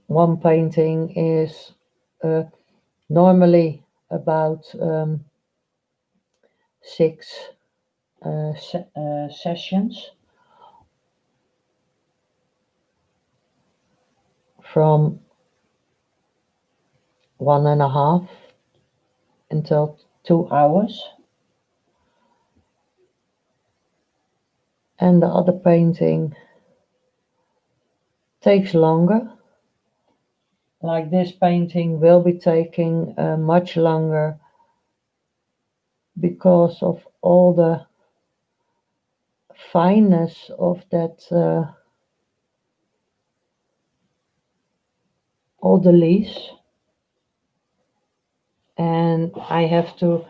One painting is uh, normally about six sessions, from 1.5 until 2 hours. And the other painting takes longer. Like this painting will be taking much longer because of all the fineness of that, all the leaves. And I have to,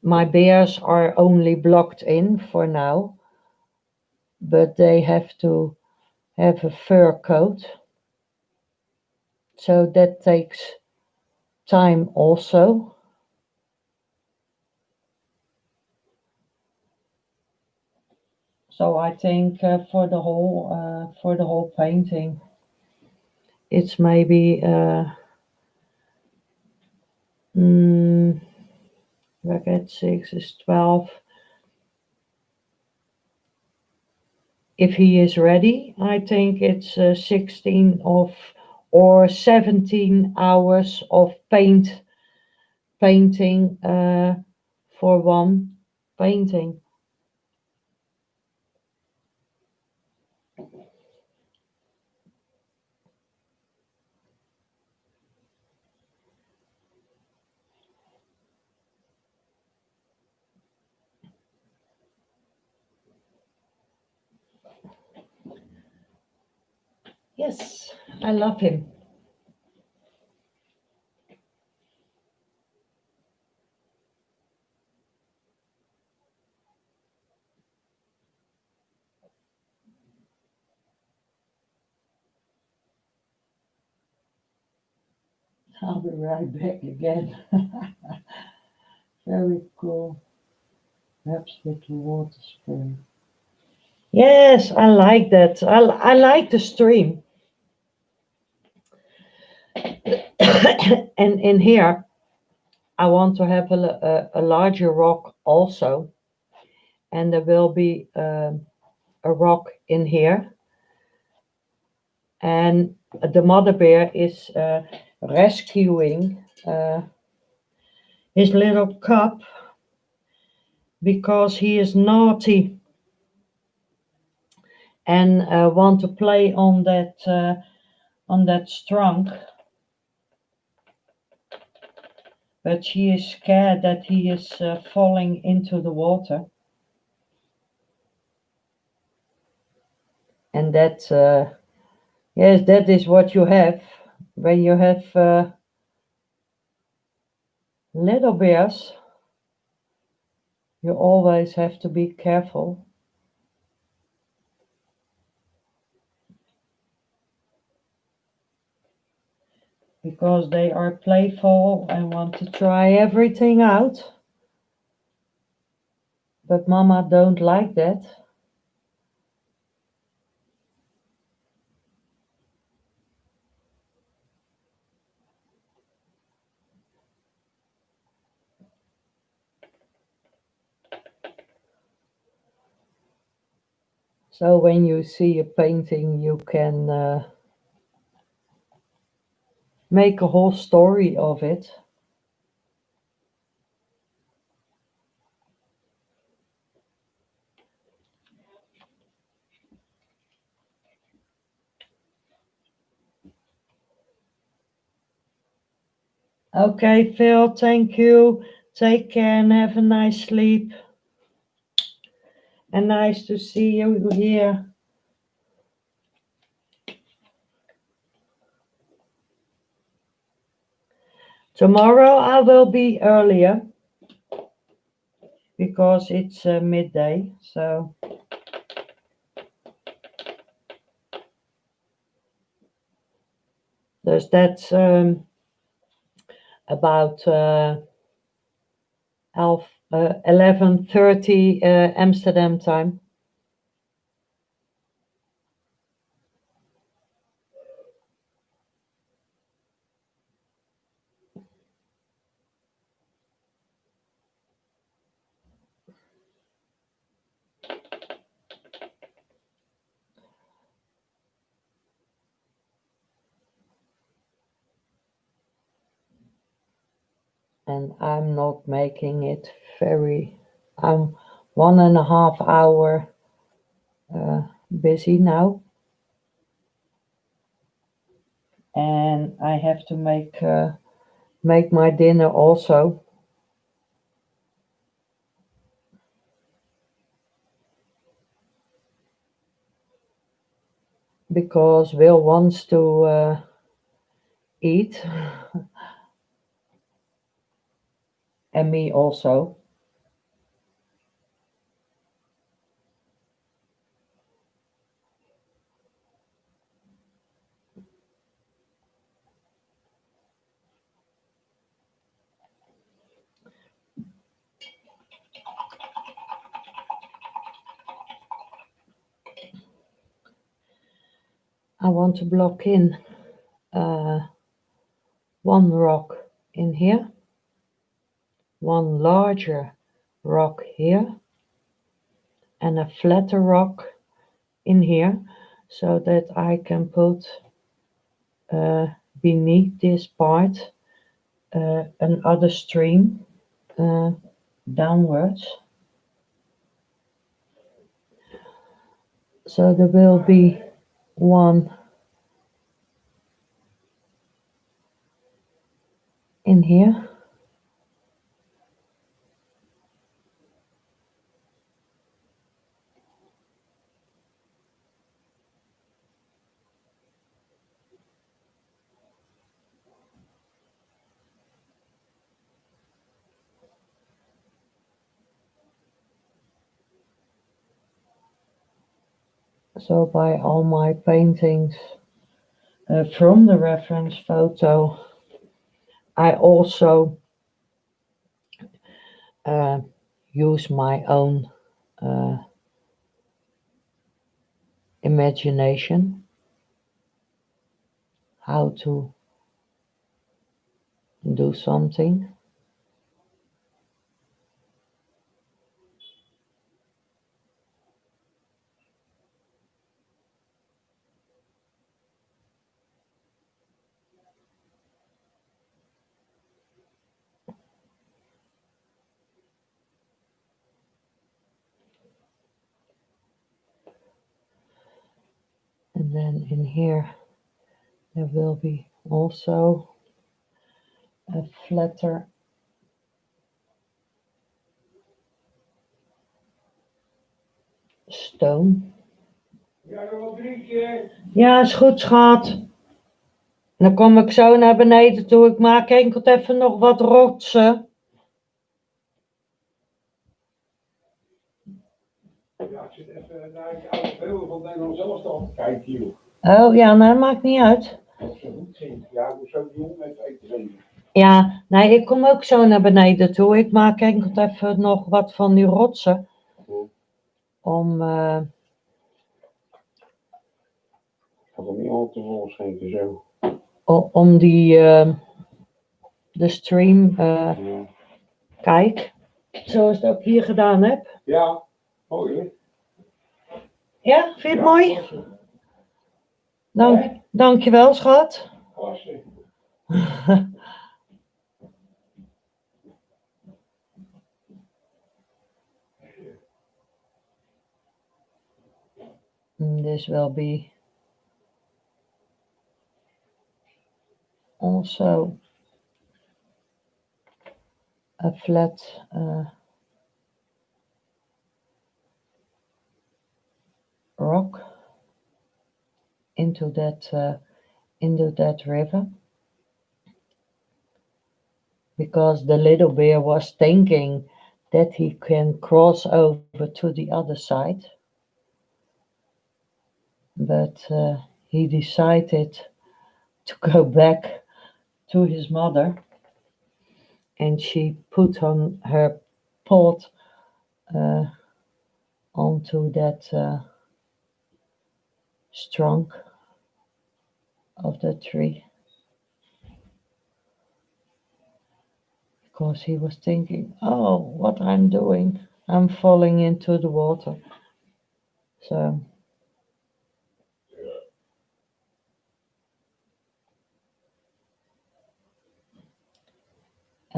my bears are only blocked in for now, but they have to have a fur coat. So that takes time also. So I think for the whole painting, it's maybe bracket 6 is 12. If he is ready, I think it's 16 of or 17 hours of painting for one painting. Yes, I love him. I'll be right back again. Very cool. Perhaps with the water spray. Yes, I like that. I like the stream. And in here, I want to have a larger rock also. And there will be a rock in here. And the mother bear is rescuing his little cub because he is naughty and want to play on that trunk. But she is scared that he is falling into the water. And that, yes, that is what you have when you have little bears. You always have to be careful. Because they are playful and want to try everything out. But mama don't like that. So when you see a painting, you can make a whole story of it. Okay, Phil, thank you. Take care and have a nice sleep. And nice to see you here. Tomorrow I will be earlier because it's midday. So that's about 11:30 Amsterdam time. and I'm not making it very. I'm 1.5 hour busy now, and I have to make my dinner also because Will wants to eat, and me also. I want to block in uh, one rock in here, one larger rock here, and a flatter rock in here, so that I can put uh, beneath this part another stream uh, downwards. So there will be one in here. So by all my paintings from the reference photo, I also uh, use my own uh, imagination how to do something. And then in here there will be also a flatter stone. Ja, nog 3 keer. Ja, is goed, schat. Dan kom ik zo naar beneden toe. Ik maak enkel even nog wat rotsen. Ja, ik zit even naar die oude beelden van Nederland zelf al te kijken hier. Oh ja, nou, dat maakt niet uit. Dat zo goed ging. Ja, ik moet zo die jongen even eten geven. Ja, nee, ik kom ook zo naar beneden toe. Ik maak enkel even nog wat van die rotsen. Om, Ik ga er niet al te vol schenken zo. om die, de stream, Ja. kijk. Zoals ik het ook hier gedaan heb. Ja, mooi hè? Ja, vind je het Ja, mooi? klasse. Dankjewel, schat. Klasse. This will be also a flat rock into that river, because the little bear was thinking that he can cross over to the other side, but he decided to go back to his mother, and she put on her pot onto that trunk of the tree, because he was thinking, oh, what I'm doing, I'm falling into the water. So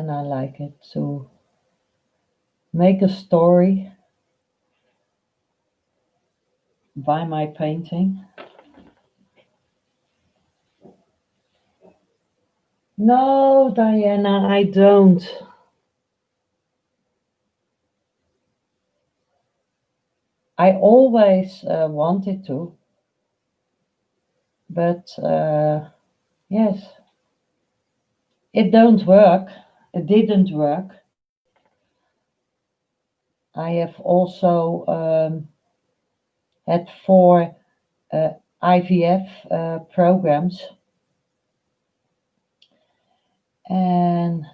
and I like it to make a story by my painting. No, Diana, I don't. I always wanted to, but yes, it don't work. It didn't work. I have also had 4 IVF programs, and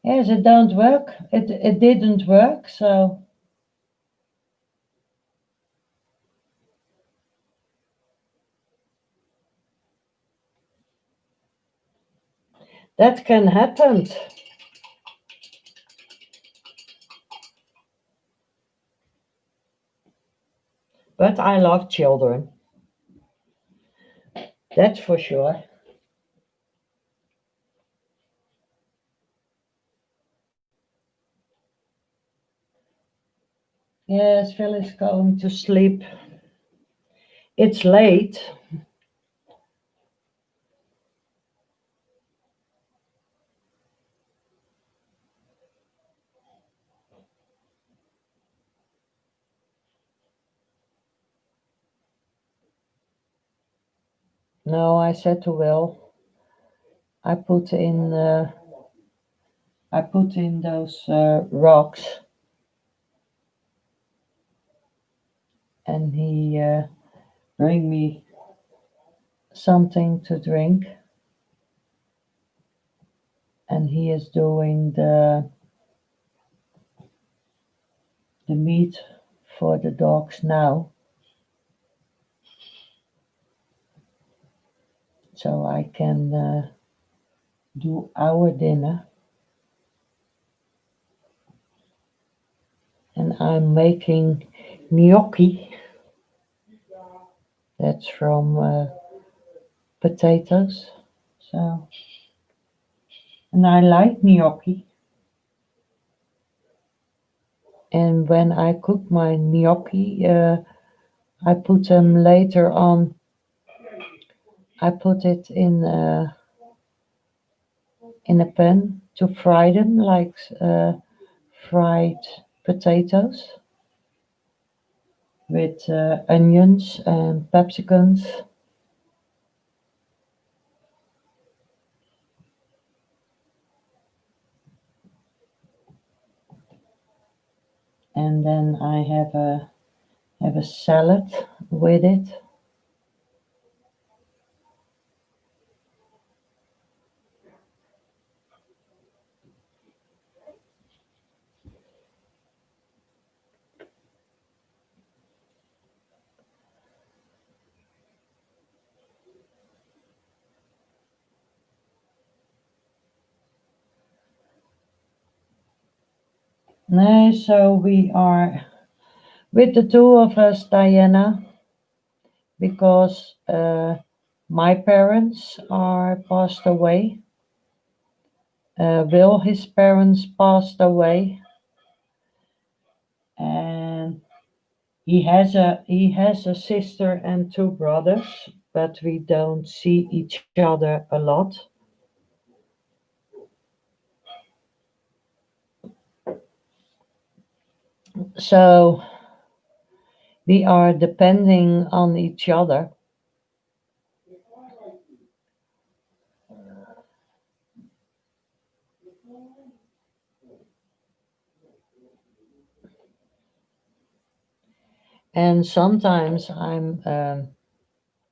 yes, it don't work. It didn't work, so that can happen. But I love children. That's for sure. Yes, Phil is going to sleep. It's late. No, I said to Will, I put in those rocks, and he bring me something to drink, and he is doing the meat for the dogs now, so I can do our dinner. And I'm making gnocchi. That's from potatoes. So, and I like gnocchi. And when I cook my gnocchi, I put them later on. I put it in a pan to fry them like fried potatoes with onions and capsicums. And then I have a salad with it. No, so we are with the 2 of us, Diana, because my parents are passed away. Will, his parents passed away, and he has a sister and 2 brothers, but we don't see each other a lot. So we are depending on each other. And sometimes I'm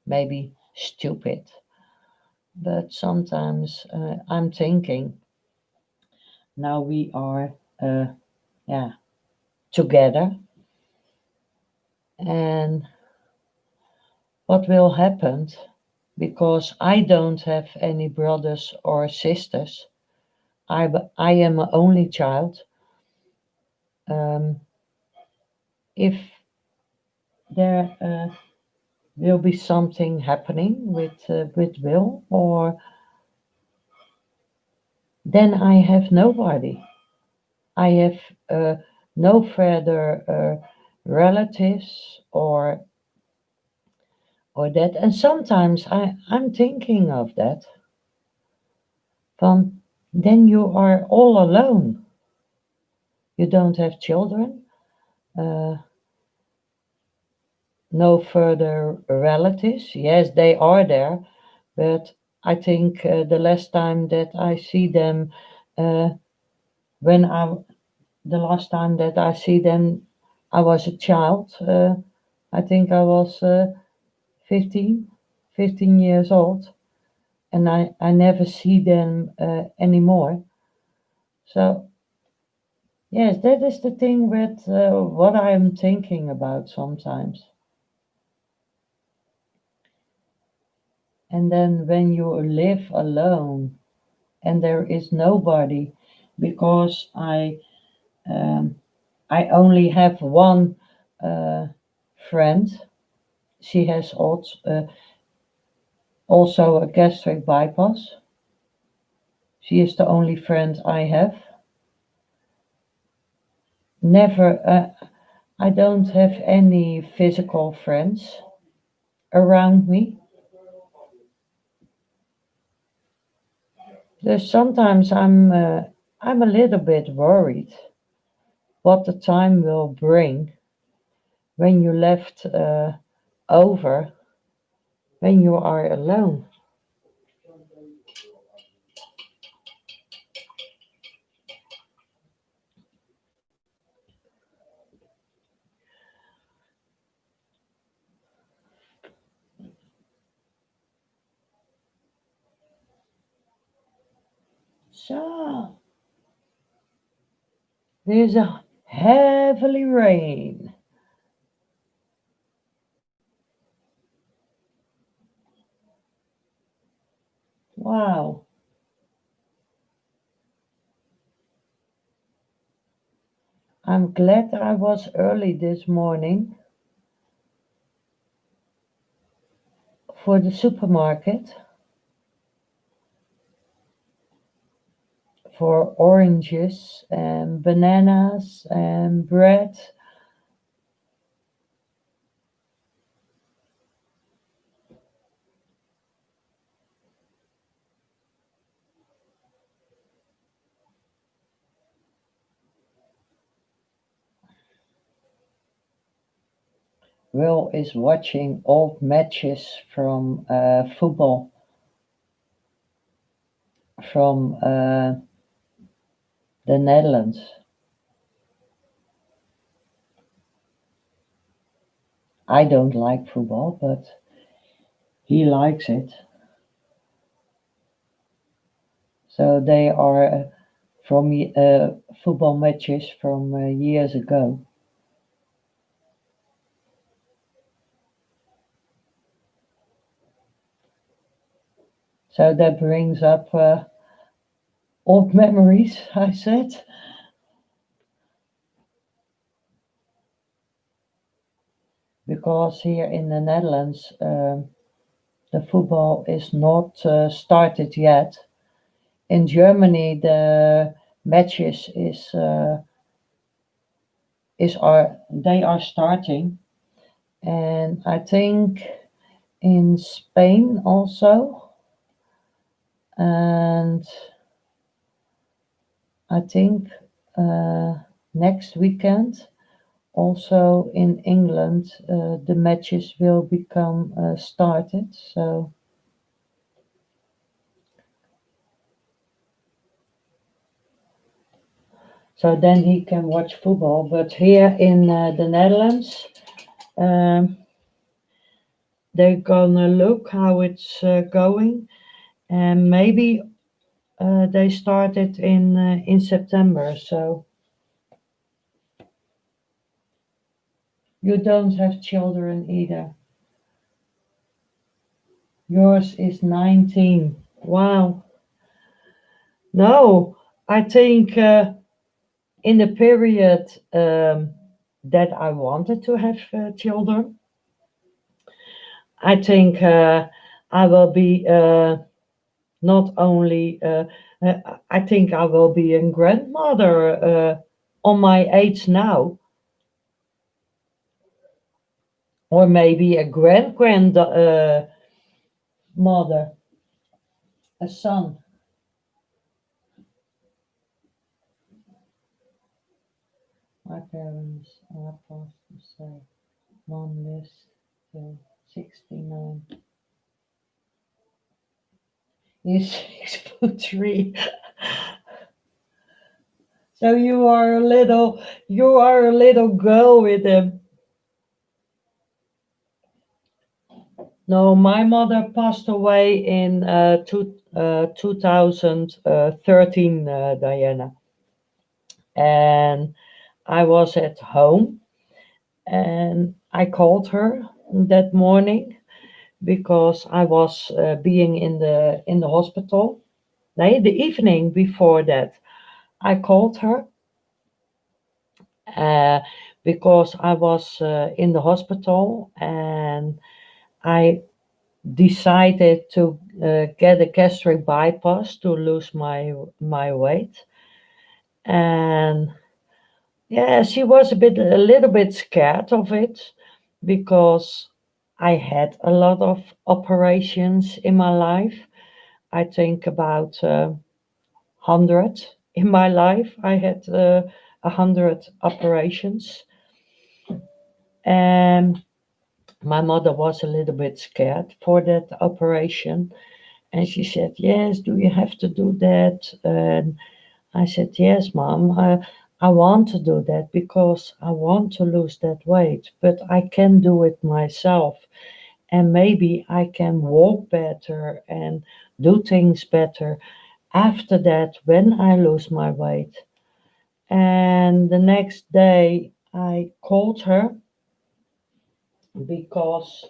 maybe stupid, but sometimes I'm thinking, now we are yeah, together, and what will happen, because I don't have any brothers or sisters. I am an only child. Um, if there will be something happening with Will, or then I have nobody. I have no further relatives or that. And sometimes I'm thinking of that. From then you are all alone. You don't have children, uh, no further relatives. Yes, they are there, but I think the last time that I see them, uh, when I the last time that I see them, I was a child. I think I was 15, 15 years old, and I never see them anymore. So, yes, that is the thing with what I am thinking about sometimes. And then when you live alone and there is nobody, because um, I only have one uh, friend. She has also a gastric bypass. She is the only friend I have. Never, I don't have any physical friends around me. There's sometimes I'm a little bit worried what the time will bring when you left over, when you are alone. So there's a heavily rain. Wow. I'm glad I was early this morning for the supermarket for oranges and bananas and bread. Will is watching old matches from football from the Netherlands. I don't like football, but he likes it. So they are from football matches from years ago. So that brings up old memories, I said, because here in the Netherlands, the football is not started yet. In Germany, the matches is are they are starting, and I think in Spain also, and I think next weekend also in England the matches will become started. So then he can watch football. But here in the Netherlands, um, they're gonna look how it's going, and maybe they started in September. So you don't have children either. Yours is 19. Wow. No, I think in the period that I wanted to have children, I think I will be not only, I think I will be a grandmother on my age now, or maybe a grand mother, a son. My parents are supposed to say one lives till 69. He's 6'3". So you are a little girl with him. No, my mother passed away in 2013, Diana, and I was at home, and I called her that morning because I was being in the hospital. No, the evening before that, I called her uh, because I was in the hospital, and I decided to get a gastric bypass to lose my weight. And yeah, she was a little bit scared of it because I had a lot of operations in my life. I think about 100 in my life. I had 100 operations, and my mother was a little bit scared for that operation. And she said, "Yes, do you have to do that?" And I said, "Yes, Mom, I want to do that because I want to lose that weight, but I can do it myself. And maybe I can walk better and do things better after that when I lose my weight." And the next day, I called her because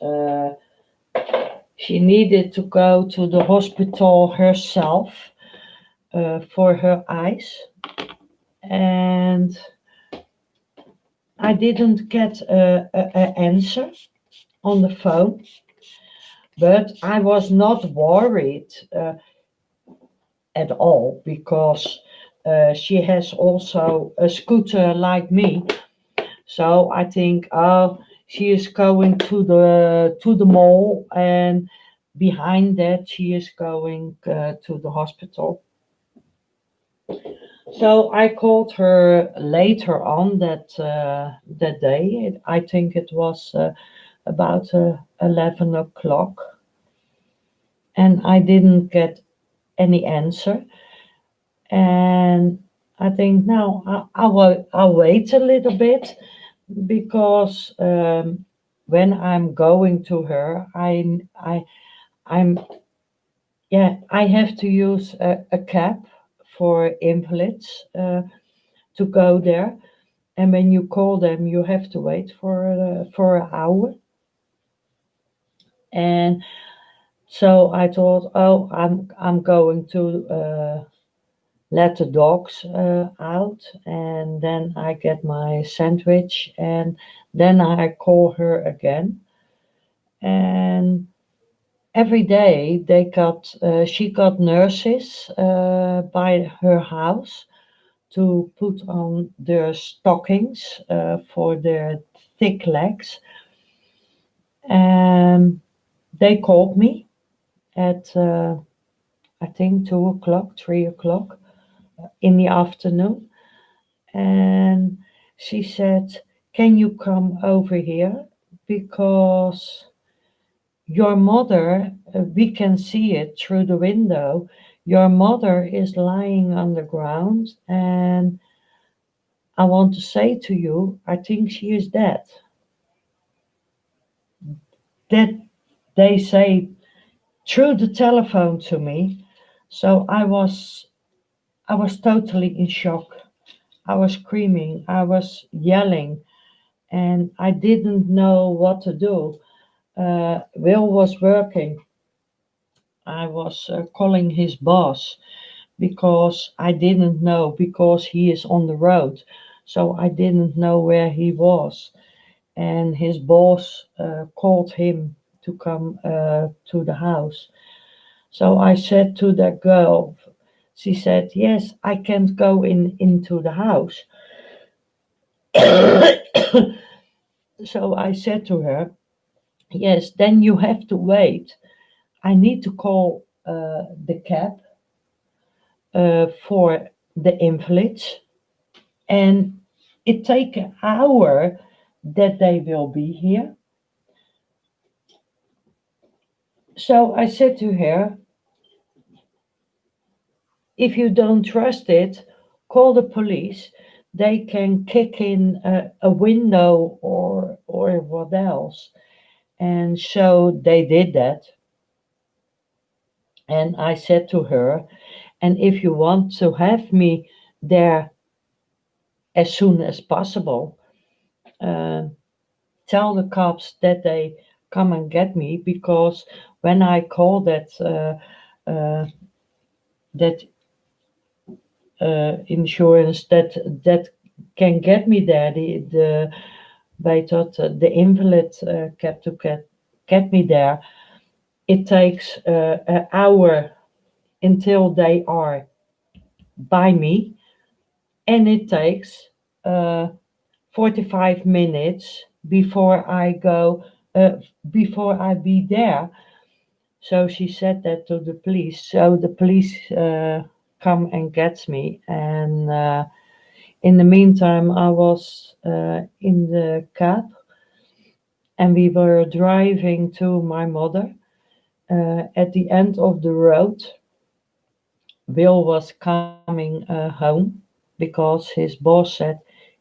she needed to go to the hospital herself for her eyes. And I didn't get a answer on the phone, but I was not worried at all because she has also a scooter like me. So I think, oh, she is going to the mall, and behind that she is going to the hospital. So I called her later on that day. I think it was about 11 o'clock, and I didn't get any answer. And I think now I'll wait a little bit because when I'm going to her, I'm yeah, I have to use a cab for invalids to go there. And when you call them, you have to wait for an hour. And so I thought, oh, I'm going to let the dogs out, and then I get my sandwich, and then I call her again. And every day she got nurses by her house to put on their stockings for their thick legs. And they called me at I think 2 o'clock, 3 o'clock in the afternoon, and she said, "Can you come over here? Because your mother, we can see it through the window. Your mother is lying on the ground, and I want to say to you, I think she is dead." That they say through the telephone to me. So I was totally in shock. I was screaming, I was yelling, and I didn't know what to do. Will was working. I was calling his boss because I didn't know, because he is on the road. So I didn't know where he was. And his boss called him to come to the house. So I said to that girl, she said, yes, I can't go into the house. So I said to her, yes, then you have to wait. I need to call the cab for the invalids, and it take an hour that they will be here. So I said to her, if you don't trust it, call the police. They can kick in a window or what else. And so they did that. And I said to her, and if you want to have me there as soon as possible, uh, tell the cops that they come and get me, because when I call that insurance that can get me there, the bij tot the invalid cab to get me there, it takes an hour until they are by me, and it takes uh, 45 minutes before I be there. So she said that to the police. So the police come and gets me, and in the meantime, I was in the cab, and we were driving to my mother. At the end of the road, Bill was coming home because his boss said,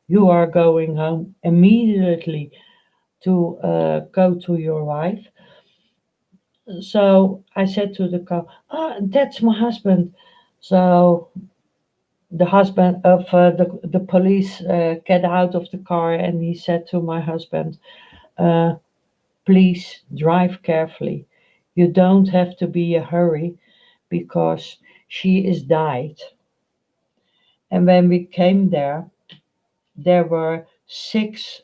"You are going home immediately to go to your wife." So I said to the car, "Ah, that's my husband." So the husband of the police get out of the car, and he said to my husband, uh, "Please drive carefully. You don't have to be a hurry because she is died." And when we came there, there were six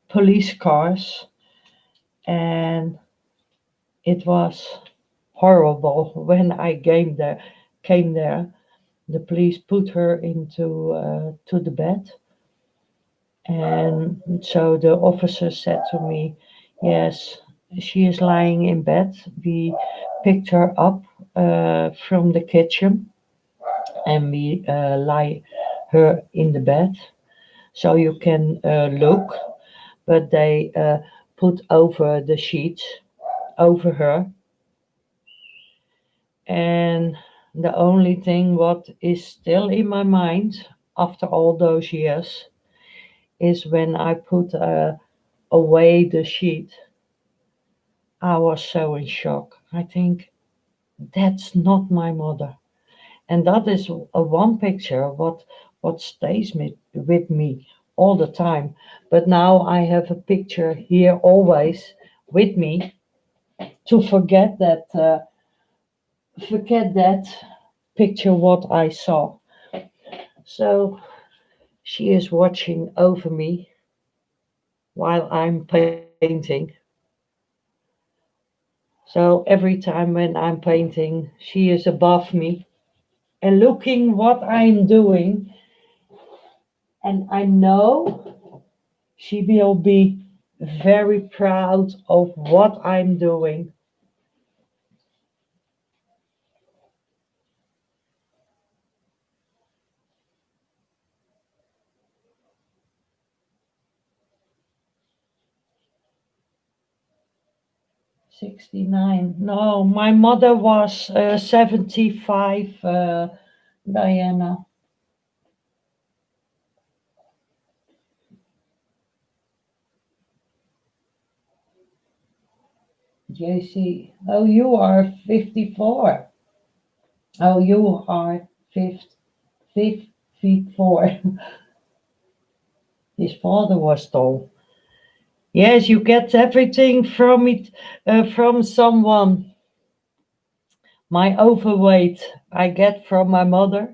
police cars, and it was horrible. When I came there, the police put her into to the bed, and so the officer said to me, "Yes, she is lying in bed. We picked her up from the kitchen, and we lie her in the bed, so you can look." But they put over the sheets over her, and the only thing what is still in my mind after all those years is when I put away the sheet, I was so in shock. I think that's not my mother. And that is a one picture what stays with me all the time. But now I have a picture here always with me to forget that picture what I saw. So she is watching over me while I'm painting. So every time when I'm painting, she is above me and looking what I'm doing. And I know she will be very proud of what I'm doing. 69. No, my mother was 75, Diana. JC. Oh, you are 54. Oh, you are 54. His father was tall. Yes, you get everything from it, from someone. My overweight I get from my mother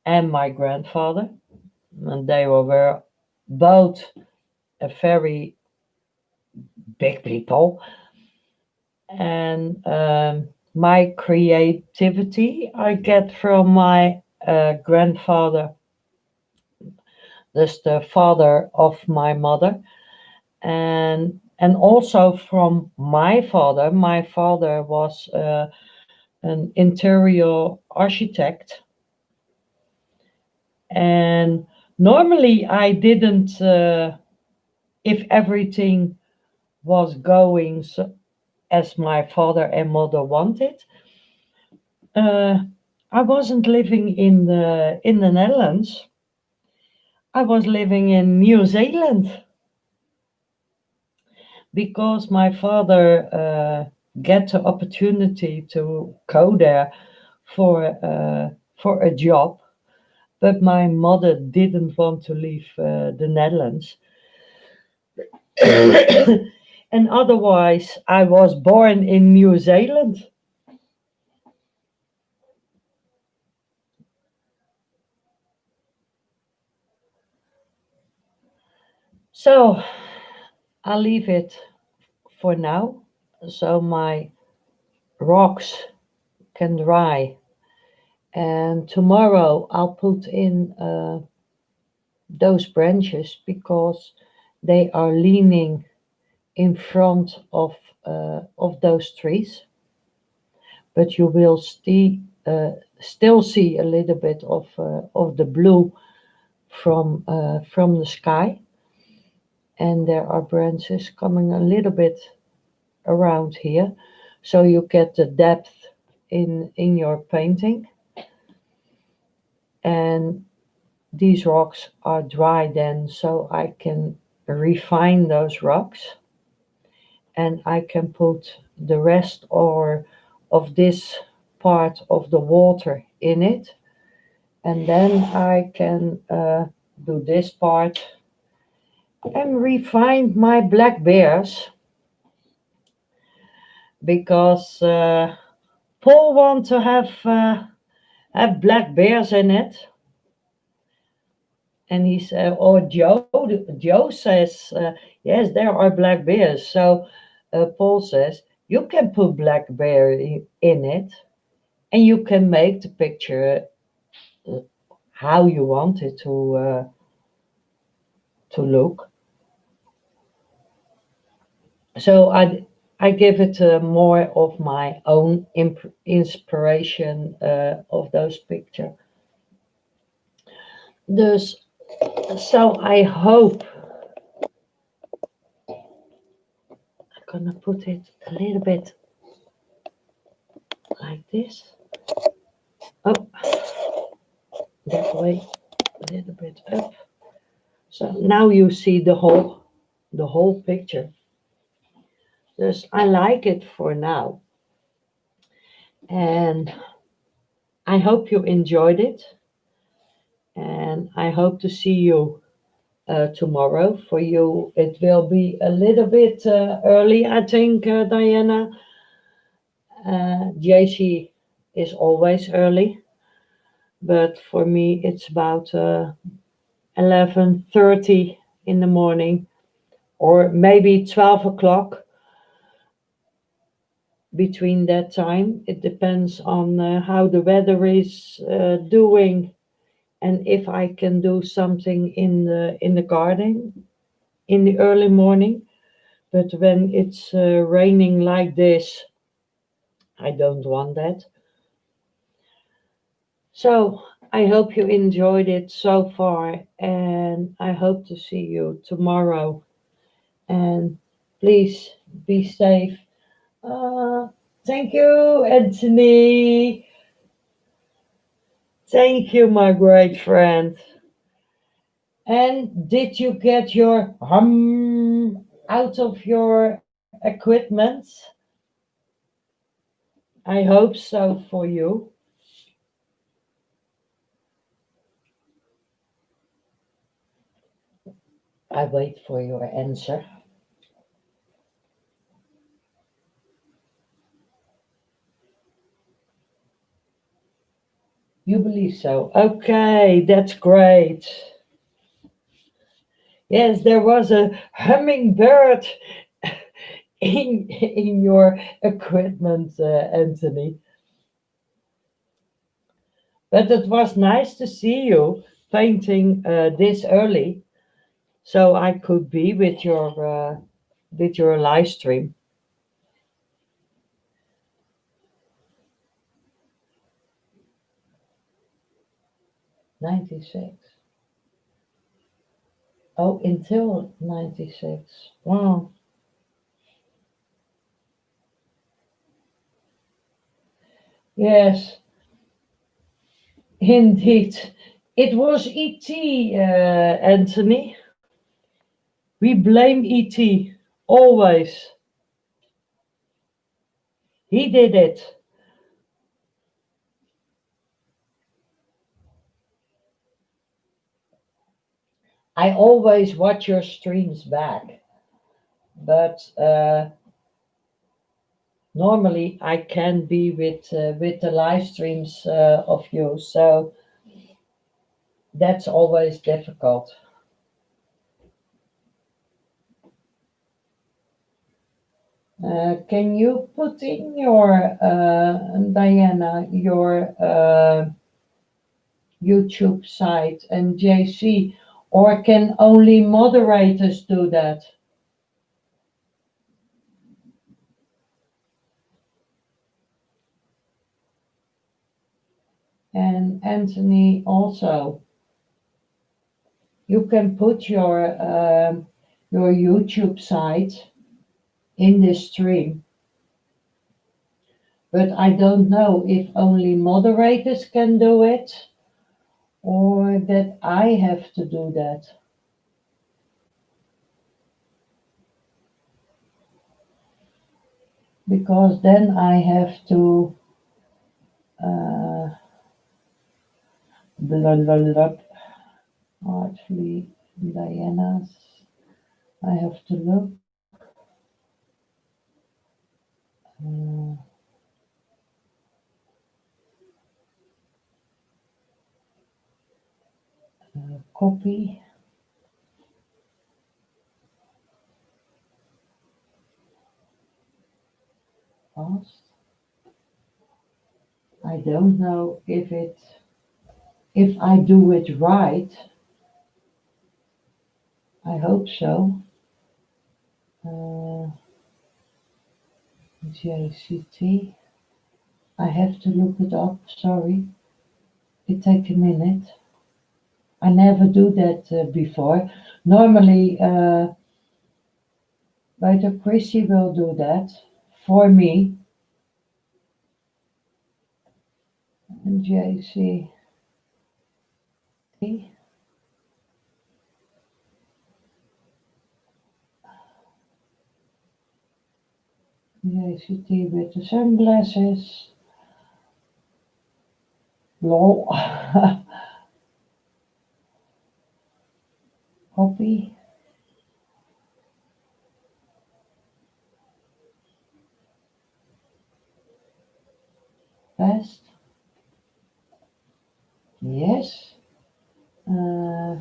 and my grandfather, and they were both a very big people. And my creativity I get from my grandfather, that's the father of my mother, and also from my father. My father was an interior architect, and normally I didn't. If everything was going as my father and mother wanted, uh, I wasn't living in the Netherlands. I was living in New Zealand because my father get the opportunity to go there for a job, but my mother didn't want to leave the Netherlands. And otherwise, I was born in New Zealand. So I'll leave it for now so my rocks can dry. And tomorrow I'll put in those branches because they are leaning in front of those trees. But you will still see a little bit of the blue from the sky, and there are branches coming a little bit around here, so you get the depth in your painting. And these rocks are dry then, so I can refine those rocks, and I can put the rest or of this part of the water in it, and then I can do this part and refine my black bears because Paul want to have black bears in it, and he said, or Joe says, yes, there are black bears. So Paul says you can put black bear in it, and you can make the picture uh, how you want it to look. So I give it more of my own inspiration of those pictures. Dus, so I hope I'm gonna put it a little bit like this. Oh, that way, a little bit up. So now you see the whole picture. Dus I like it for now, and I hope you enjoyed it, and I hope to see you tomorrow. For you, it will be a little bit early, I think, Diana. JC is always early, but for me, it's about 11:30 in the morning, or maybe 12 o'clock. Between that time, it depends on how the weather is doing, and if I can do something in the garden in the early morning. But when it's raining like this, I don't want that. So I hope you enjoyed it so far, and I hope to see you tomorrow. And please be safe. Uh, Thank you, Anthony. Thank you, my great friend. And did you get your out of your equipment? I hope so for you. I wait for your answer. You believe so? Okay, that's great. Yes, there was a hummingbird in your equipment, Anthony. But it was nice to see you painting this early, so I could be with your live stream. 96. Oh, until 96. Wow. Yes, indeed. It was E.T., Anthony. We blame E.T. always. He did it. I always watch your streams back, but normally I can be with the live streams of you, so that's always difficult. Can you put in your Diana your YouTube site and JC, or can only moderators do that? And Anthony also, you can put your YouTube site in this stream, but I don't know if only moderators can do it or that I have to do that. Because then I have to blah, blah, blah, artfully Diana's. I have to look. Uh, Copy. Past. I don't know if I do it right. I hope so. Uh, JCT. I have to look it up. Sorry, it takes a minute. I never do that before. Normally, writer Chrissy will do that for me. And JCT. JCT with the sunglasses. Lol. Copy. Paste. Yes. Uh,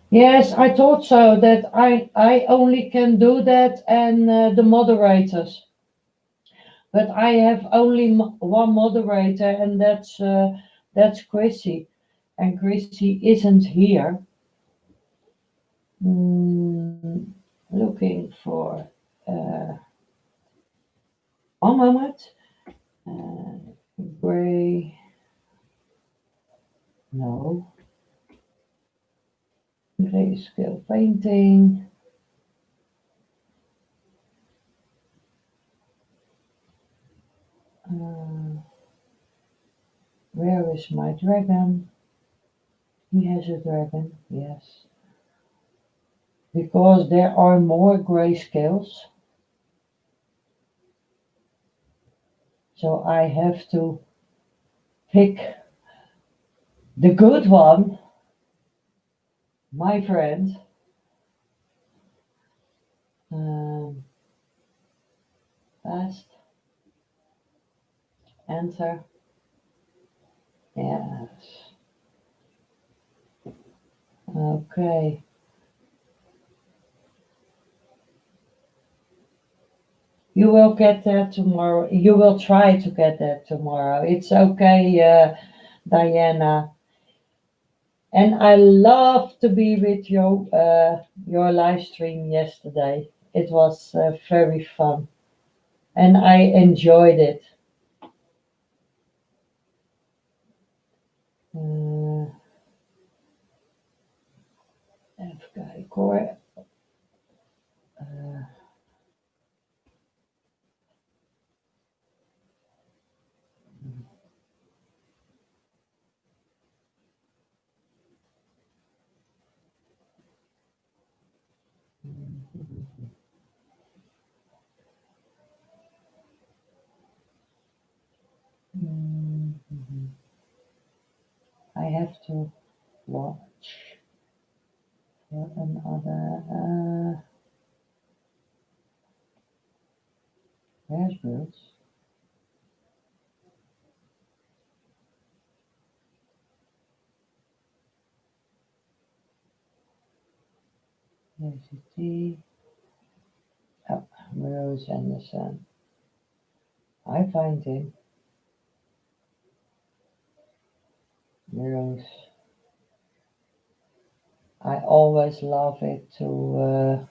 yes, I thought so that I only can do that and the moderators. But I have only one moderator, and that's Chrissy, and Chrissy isn't here. Looking for one moment. Gray. No. Grayscale painting. Where is my dragon? He has a dragon, yes. Because there are more grayscales. So I have to pick the good one, my friend. Fast. Enter. Yes. Okay. You will get there tomorrow. You will try to get there tomorrow. It's okay, Diana. And I love to be with your live stream yesterday. It was very fun, and I enjoyed it. Uh, even kijken hoor. Uh, mm, I have to watch for another. Where's Bruce? ACT. Oh, Rose Anderson. I find him. Rose. I always love it to.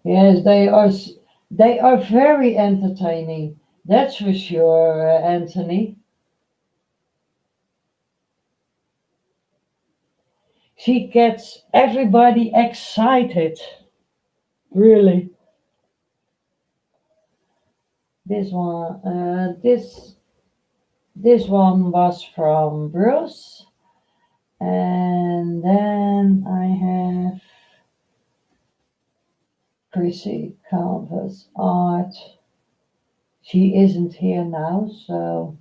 Yes, they are very entertaining. That's for sure, Anthony. She gets everybody excited. Really. This one, this one was from Bruce, and then I have Chrissy Canvas Art. She isn't here now, so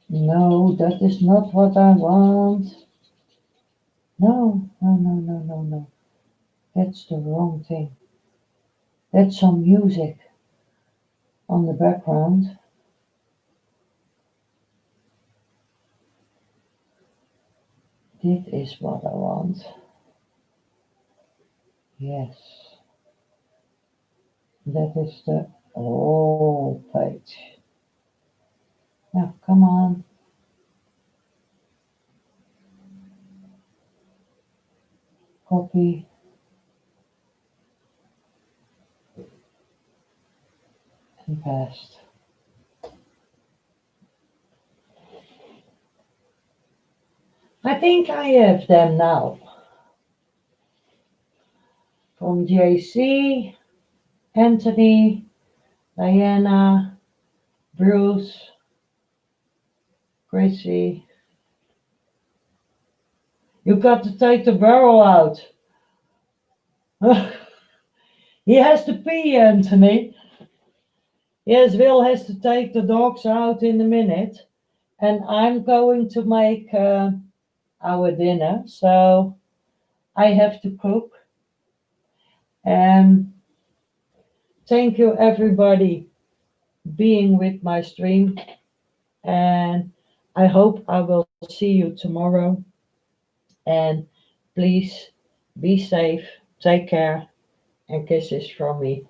no, that is not what I want. No, no, no, no, no, no. That's the wrong thing. That's some music on the background. This is what I want. Yes. That is the whole page. Now, come on. Copy and paste. I think I have them now. From JC, Anthony, Diana, Bruce, Gracie. You got to take the barrel out. He has to pee, Anthony. Yes, Will has to take the dogs out in a minute. And I'm going to make our dinner. So I have to cook. And thank you, everybody, being with my stream. And I hope I will see you tomorrow. And please be safe, take care, and kisses from me.